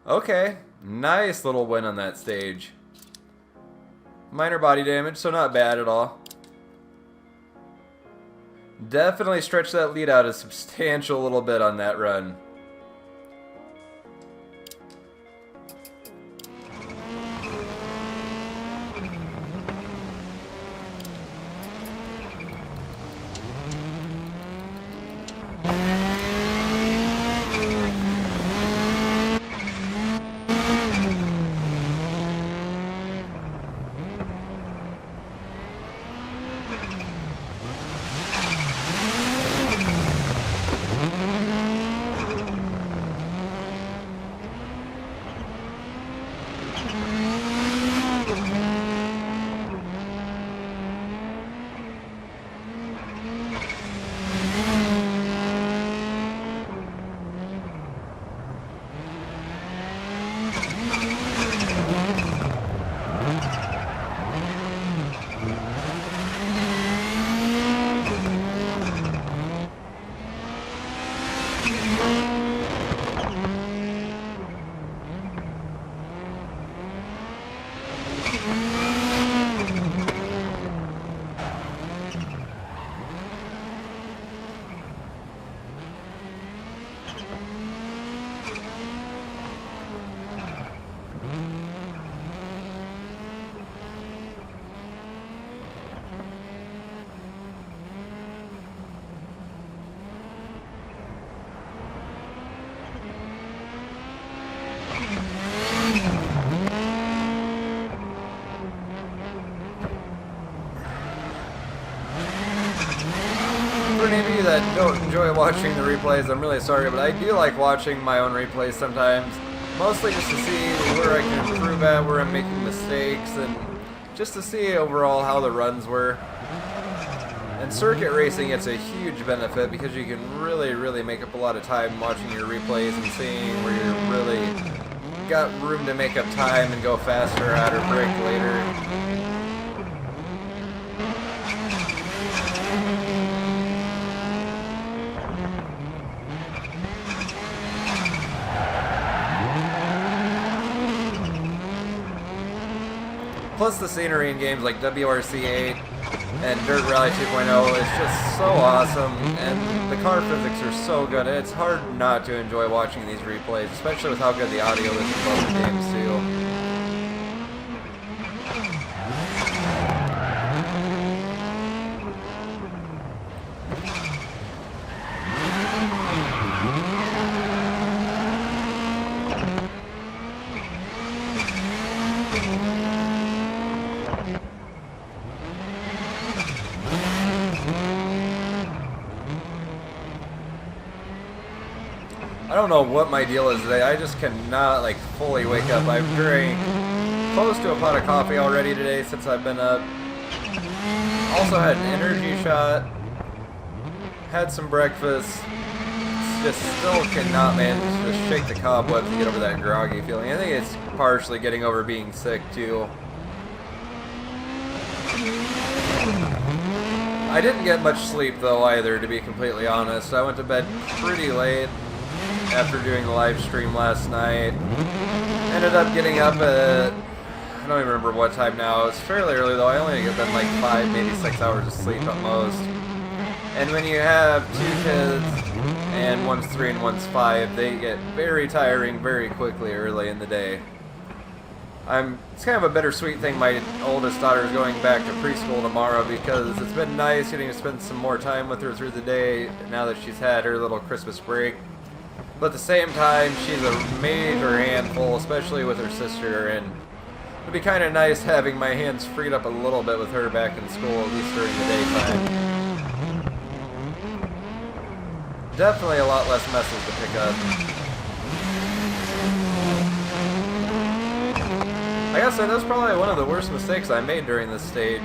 Okay, nice little win on that stage. Minor body damage, so not bad at all. Definitely stretched that lead out a substantial little bit on that run. For any of you that don't enjoy watching the replays, I'm really sorry, but I do like watching my own replays sometimes. Mostly just to see where I can improve at, where I'm making mistakes, and just to see overall how the runs were. And circuit racing, it's a huge benefit because you can really, really make up a lot of time watching your replays and seeing where you really got room to make up time and go faster, out or brake later. Plus the scenery in games like WRC8 and Dirt Rally 2.0 is just so awesome, and the car physics are so good. It's hard not to enjoy watching these replays, especially with how good the audio is in both games too. I don't know what my deal is today. I just cannot like fully wake up. I've drank close to a pot of coffee already today since I've been up. Also had an energy shot. Had some breakfast. Just still cannot manage to just shake the cobwebs and get over that groggy feeling. I think it's partially getting over being sick too. I didn't get much sleep though either, to be completely honest. I went to bed pretty late after doing the live stream last night. Ended up getting up at, I don't even remember what time now. It's fairly early though. I only get been like 5, maybe 6 hours of sleep at most. And when you have 2 kids, and one's 3 and one's 5, they get very tiring very quickly early in the day. It's kind of a bittersweet thing. My oldest daughter is going back to preschool tomorrow because it's been nice getting to spend some more time with her through the day now that she's had her little Christmas break. But at the same time, she's a major handful, especially with her sister, and it'd be kind of nice having my hands freed up a little bit with her back in school, at least during the daytime. Definitely a lot less messes to pick up. gotta say, that's probably one of the worst mistakes I made during this stage.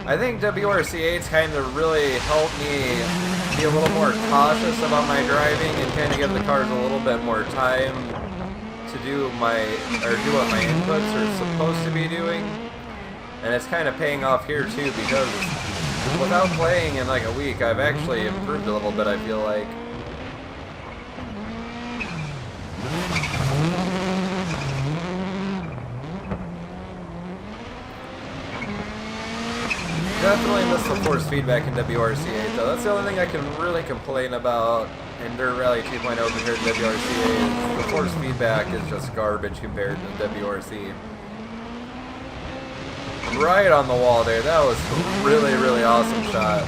I think WRC8's kind of really helped me be a little more cautious about my driving and kind of give the cars a little bit more time to do what my inputs are supposed to be doing. And it's kind of paying off here too, because without playing in like a week, I've actually improved a little bit, I feel like. Definitely miss the force feedback in WRC8 though. That's the only thing I can really complain about in Dirt Rally 2.0 compared to WRC8. The force feedback is just garbage compared to WRC. Right on the wall there. That was a really, really awesome shot.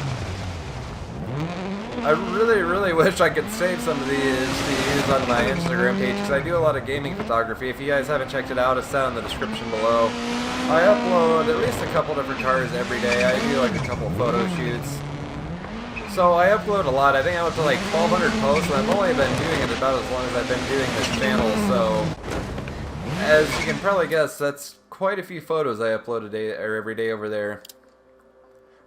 I really wish I could save some of these to use on my Instagram page, because I do a lot of gaming photography. If you guys haven't checked it out, it's down in the description below. I upload at least a couple different cars every day. I do like a couple photo shoots. So I upload a lot. I think I'm up to like 1,200 posts, and I've only been doing it about as long as I've been doing this channel, so as you can probably guess, that's quite a few photos I upload a day or every day over there.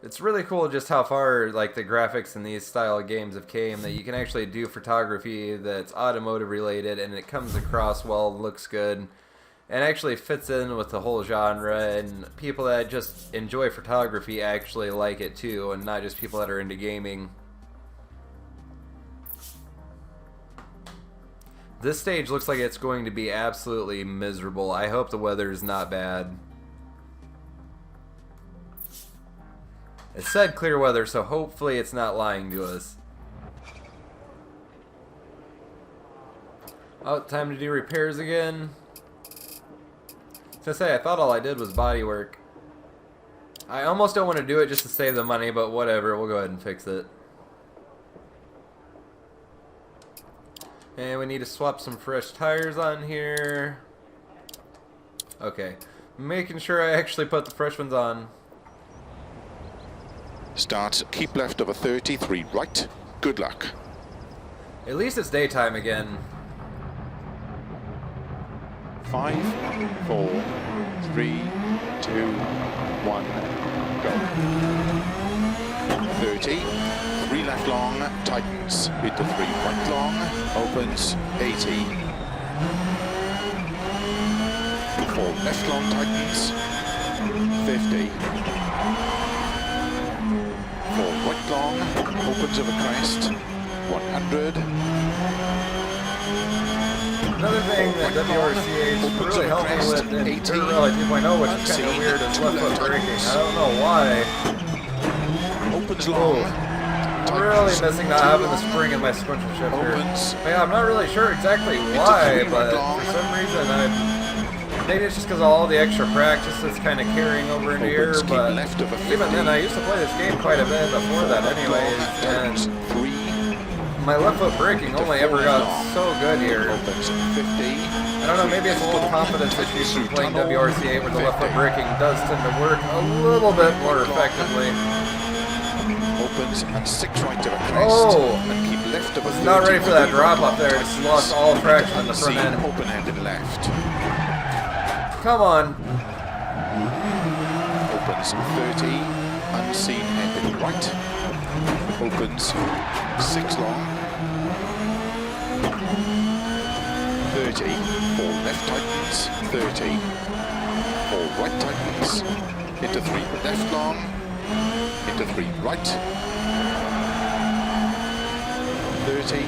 It's really cool just how far like the graphics in these style of games have came, that you can actually do photography that's automotive related and it comes across well, looks good, and actually fits in with the whole genre, and people that just enjoy photography actually like it too, and not just people that are into gaming. This stage looks like it's going to be absolutely miserable. I hope the weather is not bad. It said clear weather, so hopefully it's not lying to us. Oh, time to do repairs again. To say, I thought all I did was body work. I almost don't want to do it just to save the money, but whatever, we'll go ahead and fix it. And we need to swap some fresh tires on here. Okay, making sure I actually put the fresh ones on. Start, keep left over 30, 3 right. Good luck. At least it's daytime again. 5, 4, 3, 2, 1, go. 30, 3 left long, tightens, into 3 right long, opens, 80. 4 left long, tightens, 50. 4 right long, opens over crest, 100. Another thing that WRCA is really helping with in Dirt Rally 2.0, which is kind of weird, is left foot braking. I don't know why. Opens long. Really missing not having the spring in my sequential shifter. Yeah, I'm not really sure exactly why, but for some reason maybe it's just because of all the extra practice that's kind of carrying over into here, but even then I used to play this game quite a bit before that anyways, and my left foot braking only ever got so good here. I don't know, maybe it's a little confidence issue from playing WRC8 where the left foot braking does tend to work a little bit more effectively. Opens and 6 right to the crest. Oh! And keep left of was not ready for that drop up there. Just lost all traction in the front end. Open-handed left. Come on. Opens 30, unseen handed right. Opens 6 long. 30, 4 left tightens, 30. 4 right tightens, into 3 left long, into 3 right. 30.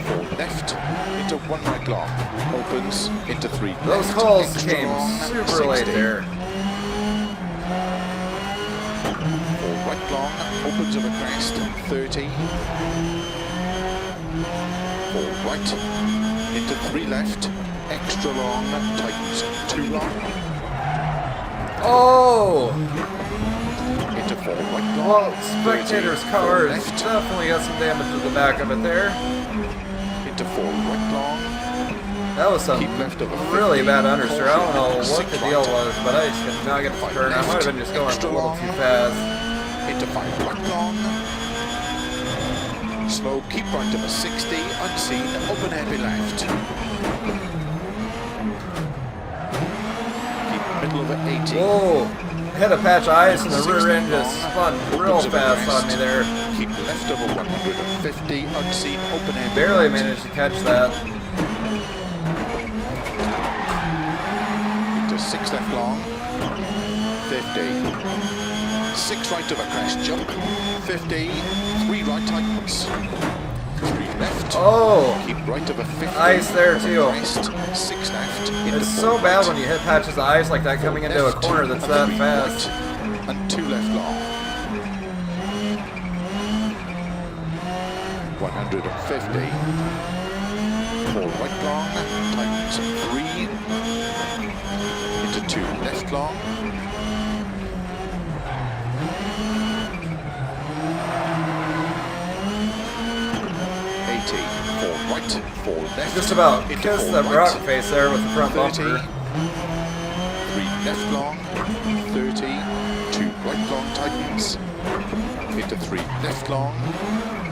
4 left, into 1 right long, opens, into 3 left. Those calls extra came long, super 60. late there. 4 right long, opens over crest, 30. 4 right, into 3 left, extra long, tightens, 2 long. Oh! Into 4 right long. Well, spectator's 30, car has left, definitely got some damage to the back of it there. into 4 right long. That was some Keep left over 50, really bad understeer. I don't know what 6 the deal right, was, but I just could not get the turn. I might have been just going a extra little long, too fast. into 5 right long. slow, keep right of a 60, unseen, open heavy left. Keep middle of a 80. Whoa! Hit a patch of ice and the rear end just spun real fast on me there. Keep left over 150, unseen, open heavy. Barely right. managed to catch that. Into 6 left long, 50. 6 right of a crest jump, 50. 3 right tightens. 3 left. Oh! Keep right of a 50. Ice there too. Crest, 6 left. Into It's 4 so bad right. when you hit patches of ice like that coming into a Left, corner that's and that 3 fast. right, and 2 left long. 150. 4 right long, tightens 3. Into 2 left long. 80. 4 right, 4 left. Just about into kissed 4 the right. rock face there with the front 30. bumper. 3 left long, 30, 2 right long tightens, into 3 left long,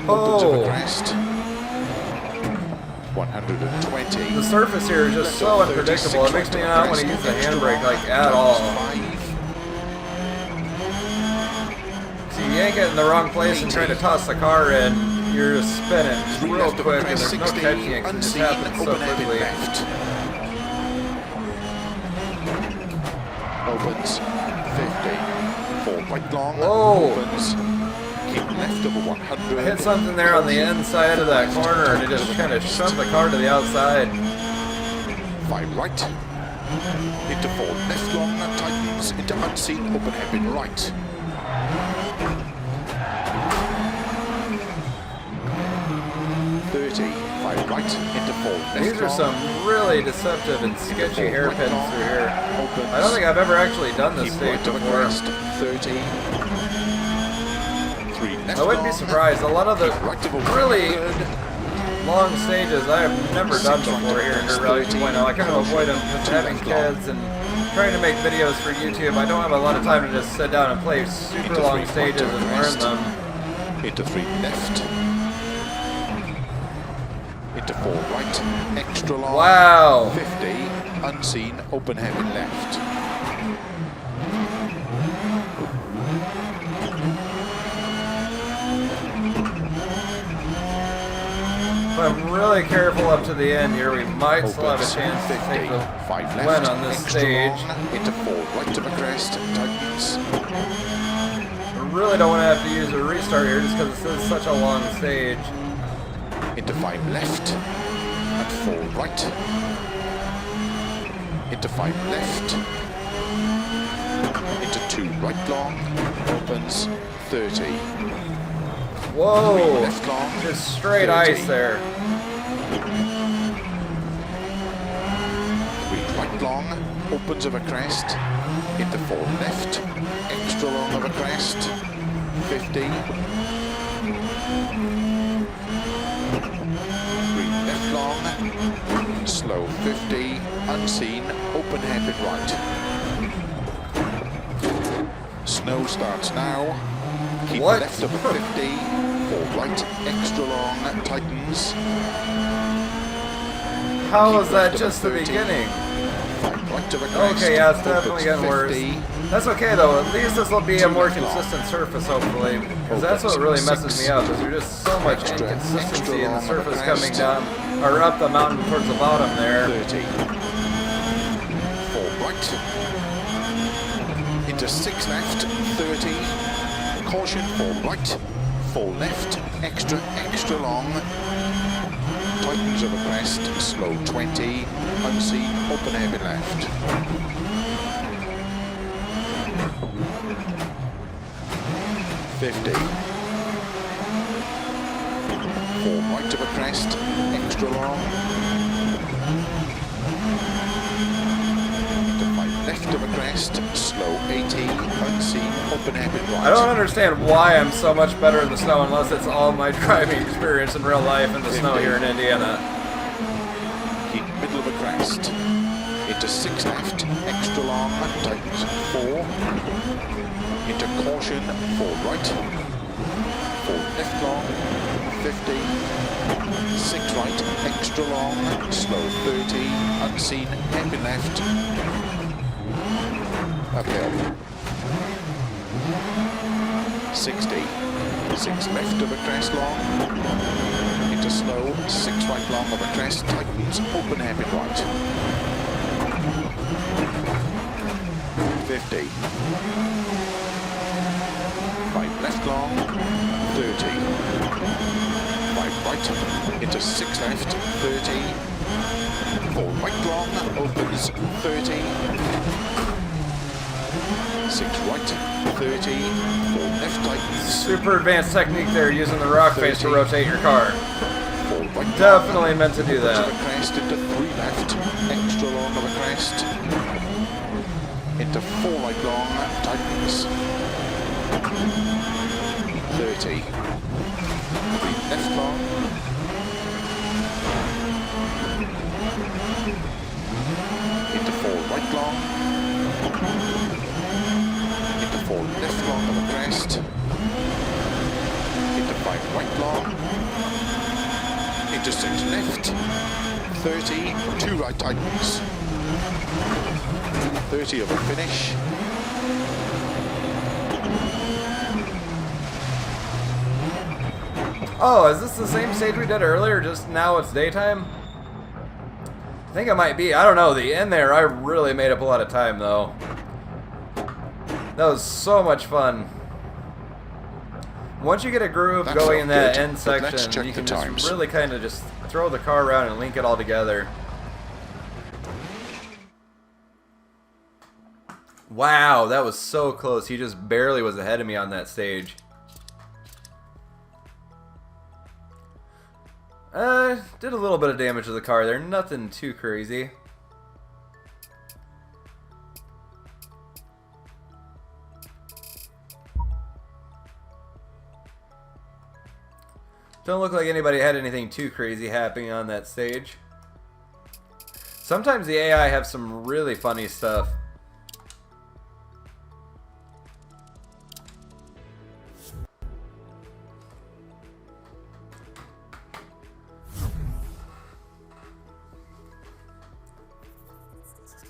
opens of a Oh! crest, 120. The surface here is just so unpredictable. It makes me not want to use the handbrake like at all. 5, See, you yank it in the wrong place and try to toss the car in, you're just spinning 3 real left of a quick and crest, there's no 60, catching it because it just unseen, happens so open heavy quickly. left. Opens, 50, 4 right long, Whoa. opens, keep left over 100. I hit something there on the inside of that corner and it just kind of shoved the car to the outside. 5 right, into 4 left long, tightens, into unseen, open hairpin right. 30, 5 right, into 4 left These are long, some really deceptive and sketchy hairpins through here. opens, I don't think I've ever actually done this keep stage right of a before. crest, 30, 3 left I wouldn't be long, surprised. A lot of the keep right of a really 100, long stages I have never done Six before here in right, Rally 30, 2.0. I kind of avoid them just having kids and trying to make videos for YouTube. I don't have a lot of time to just sit down and play super Into long 3 stages right of a and learn crest. them. into 3 left, into 4 right, extra long, Wow! 50, unseen, open hairpin left. If I'm really careful up to the end here, we might still have a Opens, chance to 50, take the 5 win left, on this extra stage. long, into 4 right of a crest, tightens, I really don't want to have to use a restart here just because this is such a long stage. into 5 left, and 4 right, into 5 left, into 2 right long, opens, 30, Whoa! 3 left long, Just straight 30. ice there. 3 right long, opens of a crest, into 4 left, extra long of a crest, 50, 3 left long, slow 50, unseen, open hairpin right. Snow starts now, keep What? left of a 50, 4 right, extra long, tightens, How keep is that left of a just the 30. beginning? 5 right of a crest, Okay, yeah, it's definitely opens getting worse. 50, That's okay though, at least this will be a 2 more left long. consistent surface hopefully. Because that's what Opens really messes 6. me up, is there's just so much Extra inconsistency in the long on the surface crest. coming down, or up the mountain towards the bottom there. 30, 4 right, into 6 left, 30, caution, 4 right, 4 left, extra long, tightens of a crest, slow 20, unseen, open hairpin left. 50, 4 right of a crest, extra long, into 5 left of a crest, slow 80, unseen, open hairpin right. I don't understand why I'm so much better in the snow unless it's all my driving experience in real life in the snow here in Indiana. Keep middle of a crest, into 6 left, extra long, tightens 4, into caution, 4 right, 4 left long, 50, 6 right, extra long, slow 30, unseen, hairpin left, uphill, 60, 6 left of a crest long, into slow, 6 right long of a crest, tightens, open hairpin right, 50, 5 left long, 30, 5 right, into 6 left, 30, 4 right long, opens, 30, 6 right, 30, 4 left tightens. Super advanced technique there, using the rock face to rotate your car. 4 right Definitely long, meant to do that. Into a crest, into 3 left, extra long of a crest, into 4 right long, tightens, 30, 3 left long, into 4 right long, into 4 left long of a crest, into 5 right long, into 6 left, 30, 2 right tightens, 30 of a finish, Oh, is this the same stage we did earlier, just now it's daytime? I think it might be. I don't know. The end there, I really made up a lot of time, though. That was so much fun. Once you get a groove going in that end section, you can just really kind of just throw the car around and link it all together. Wow, that was so close. He just barely was ahead of me on that stage. Did a little bit of damage to the car there. Nothing too crazy. Don't look like anybody had anything too crazy happening on that stage. Sometimes the AI have some really funny stuff.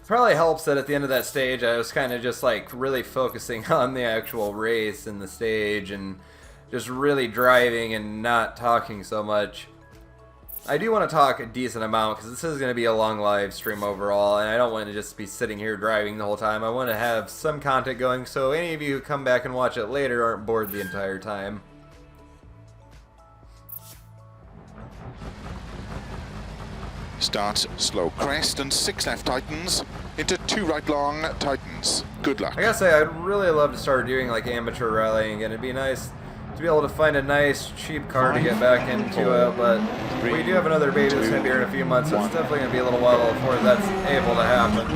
Probably helps that at the end of that stage I was kind of just like really focusing on the actual race and the stage and just really driving and not talking so much. I do want to talk a decent amount because this is going to be a long live stream overall, and I don't want to just be sitting here driving the whole time. I want to have some content going so any of you who come back and watch it later aren't bored the entire time. Starts slow crest and 6 left tightens, into 2 right long tightens. Good luck. I gotta say, I'd really love to start doing like amateur rallying again. It'd be nice to be able to find a nice cheap car to get back into it, but we do have another baby that's gonna be here in a few months, so it's definitely gonna be a little while before that's able to happen.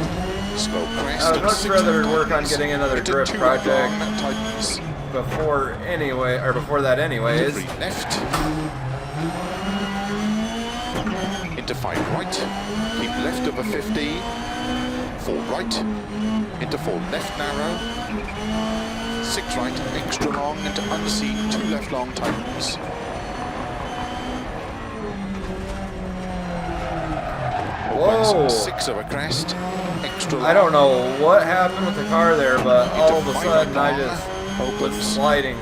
Slow crest. I would much rather work on getting another drift project before that anyways. 3 left. Into 5 right, keep left of a 50, 4 right, into 4 left narrow, 6 right, extra long, into unseen, 2 left long tightens. Whoa! 6 of a crest, extra long. I don't know what happened with the car there, but all of a sudden I just was sliding.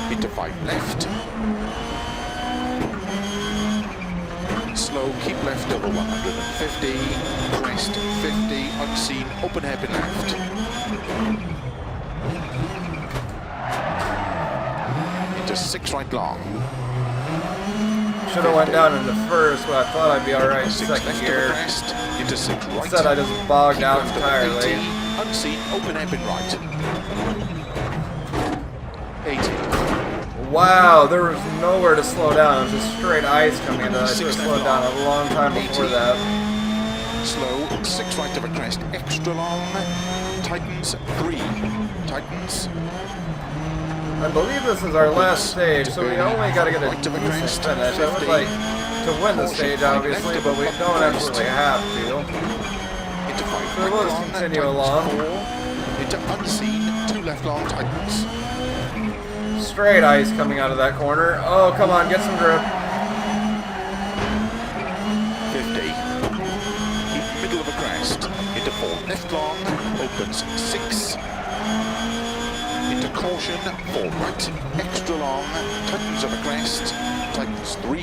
Into 5 left. Slow, keep left over 150, crest 50, unseen, open hairpin left. Into 6 right long. Should have went down in the first, but I thought I'd be alright in second gear. Crest, into 6 right. Instead I just bogged out Left entirely. 80, unseen, open hairpin right. 80. Wow, there was nowhere to slow down. It was just straight ice coming into that. I should have slowed down a long time before that. Slow, 6 right of a crest, extra long, tightens, 3, tightens. I believe this is our last stage, so we only got to get a decent finish. I would like to win the stage, obviously, but we don't absolutely have to. So we'll just continue along. Into unseen, 2 left long, tightens. straight ice coming out of that corner. Oh, come on, get some grip. 50. Keep middle of a crest. Into 4 left long. Opens 6. Into caution. 4 right. Extra long. Tightens of a crest. Tightens 3.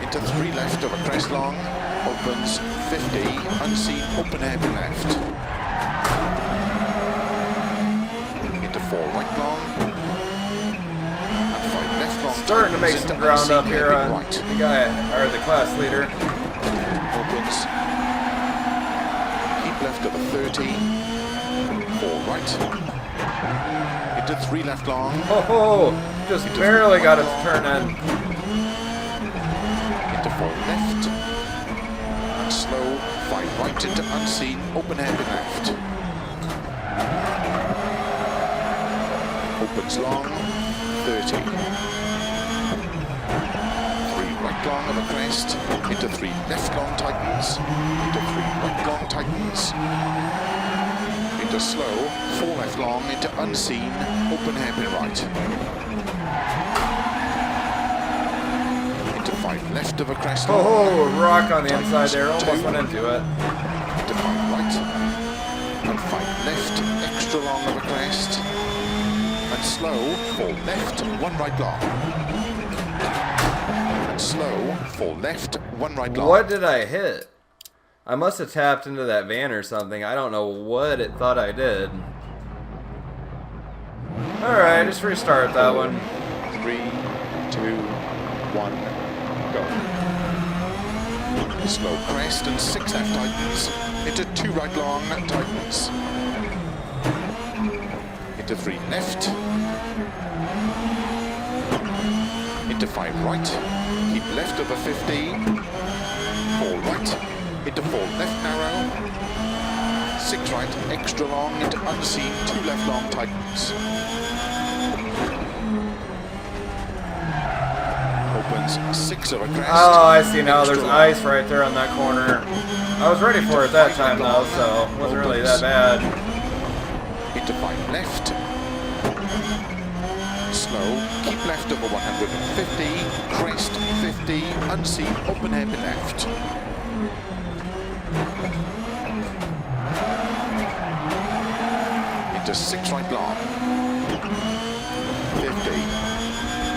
Into 3 left of a crest long. Opens 50. Unseen. Open hairpin left. Into 4 right long. And 5 left long. Starting to make some ground up here on right. the guy, or the class leader. Opens. Keep left of a 30. 4 right. Into 3 left long. Oh, just Into barely 3 got right it to long. turn in. Into 4 left. And slow. 5 right into unseen. Open hairpin left. Opens long. 30. 3 right long of a crest. Into 3 left long tightens. Into 3 right long tightens. Into slow. 4 left long into unseen. Open hairpin right. Into 5 left of a crest long. Oh, rock on the inside there. Almost went into it. Into 5 right. And 5 left. Extra long of a crest. And slow. 4 left. 1 right long. And slow. 4 left. 1 right long. What did I hit? I must have tapped into that van or something. I don't know what it thought I did. Alright, just restart that one. 3, 2, 1, go. Slow crest and 6 left tightens. Into 2 right long tightens. Into 3 left. Into 5 right. Keep left of a 50. 4 right. Into 4 left narrow. 6 right. Extra long into unseen. 2 left long tightens. Opens 6 of a crest. Oh, I see now. Extra There's long. ice right there on that corner. I was ready for it that time though, so it wasn't really that bad. Into 5 left. Slow. Keep left over 150. Crest 50. Unseen. Open hairpin left. Into 6 right long. 50.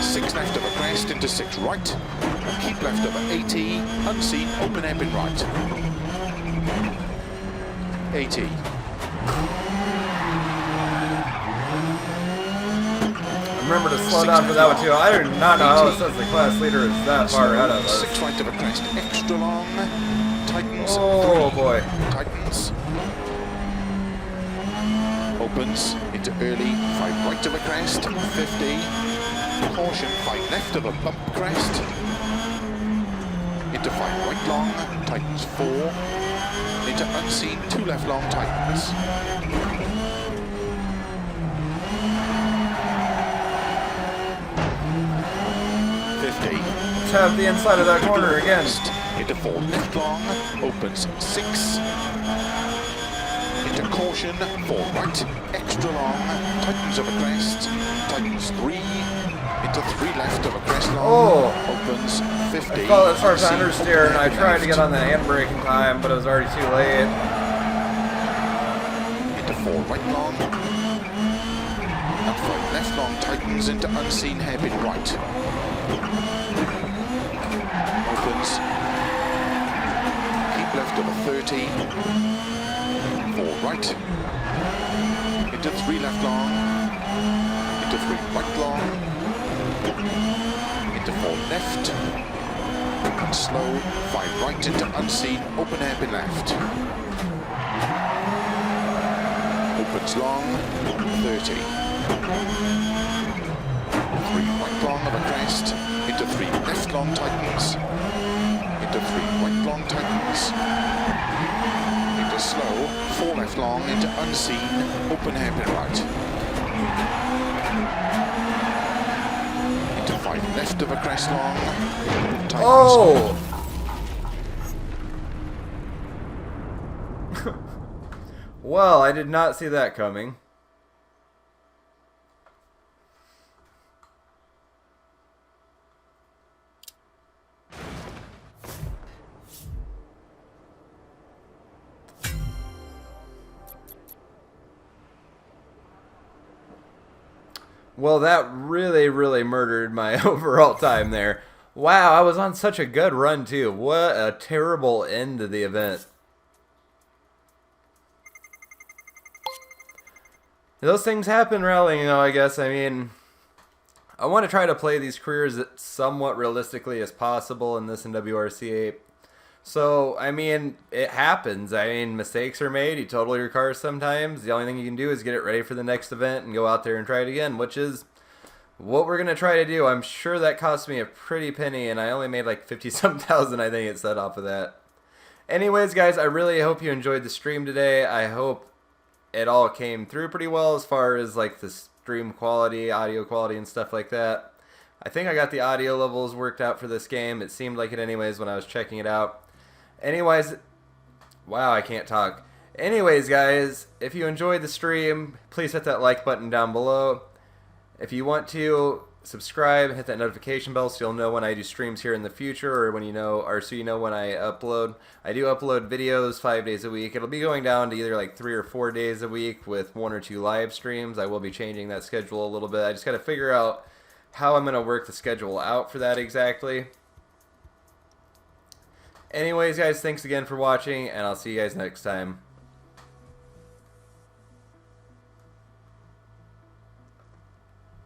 6 left of a crest into 6 right. Keep left over 80. Unseen. Open hairpin right. 80. Remember to slow down for that one too. I do not know how it says the class leader is that far ahead of us. 6 right of a crest. Extra long. Tightens. Oh 3. boy. Tightens. Opens into early. 5 right of a crest. 50. Caution. 5 left of a bump crest. Into 5 right long. Tightens 4. Into unseen. 2 left long tightens. 50. Tap the inside of that corner again. Into 4 left long, opens 6. Into caution, 4 right, extra long, tightens of a crest, tightens 3. Into 3 left of a crest long, opens 50. I call it first understeer, and I tried to get on the handbrake in time, but it was already too late. Into 4 right long, and 5 left long, tightens into unseen hairpin right. Opens. Keep left of a 30. 4 right. Into 3 left long. Into 3 right long. Into 4 left. And slow. 5 right into unseen. Open hairpin left. Opens long. 30. 3 right long of a crest. Into 3 left long tightens. Into 3 right long tightens. Into slow. 4 left long into unseen. Open hairpin right. Into 5 left of a crest long. Tightens. Oh! Well, I did not see that coming. Well, that really murdered my overall time there. Wow, I was on such a good run too. What a terrible end to the event. Those things happen rallying, though, I guess. I mean, I want to try to play these careers somewhat realistically as possible in this and WRC8. So, I mean, it happens. I mean, mistakes are made. You total your car sometimes. The only thing you can do is get it ready for the next event and go out there and try it again, which is what we're going to try to do. I'm sure that cost me a pretty penny, and I only made like 50-some thousand, I think it said, off of that. Anyways, guys, I really hope you enjoyed the stream today. I hope it all came through pretty well as far as like the stream quality, audio quality, and stuff like that. I think I got the audio levels worked out for this game. It seemed like it anyways when I was checking it out. Anyways, wow, I can't talk. Anyways, guys, if you enjoyed the stream, please hit that like button down below. If you want to subscribe, hit that notification bell so you'll know when I do streams here in the future, or when you know, or so you know when I upload. I do upload videos 5 days a week. It'll be going down to either like 3 or 4 days a week with 1 or 2 live streams. I will be changing that schedule a little bit. I just got to figure out how I'm going to work the schedule out for that exactly. Anyways, guys, thanks again for watching, and I'll see you guys next time.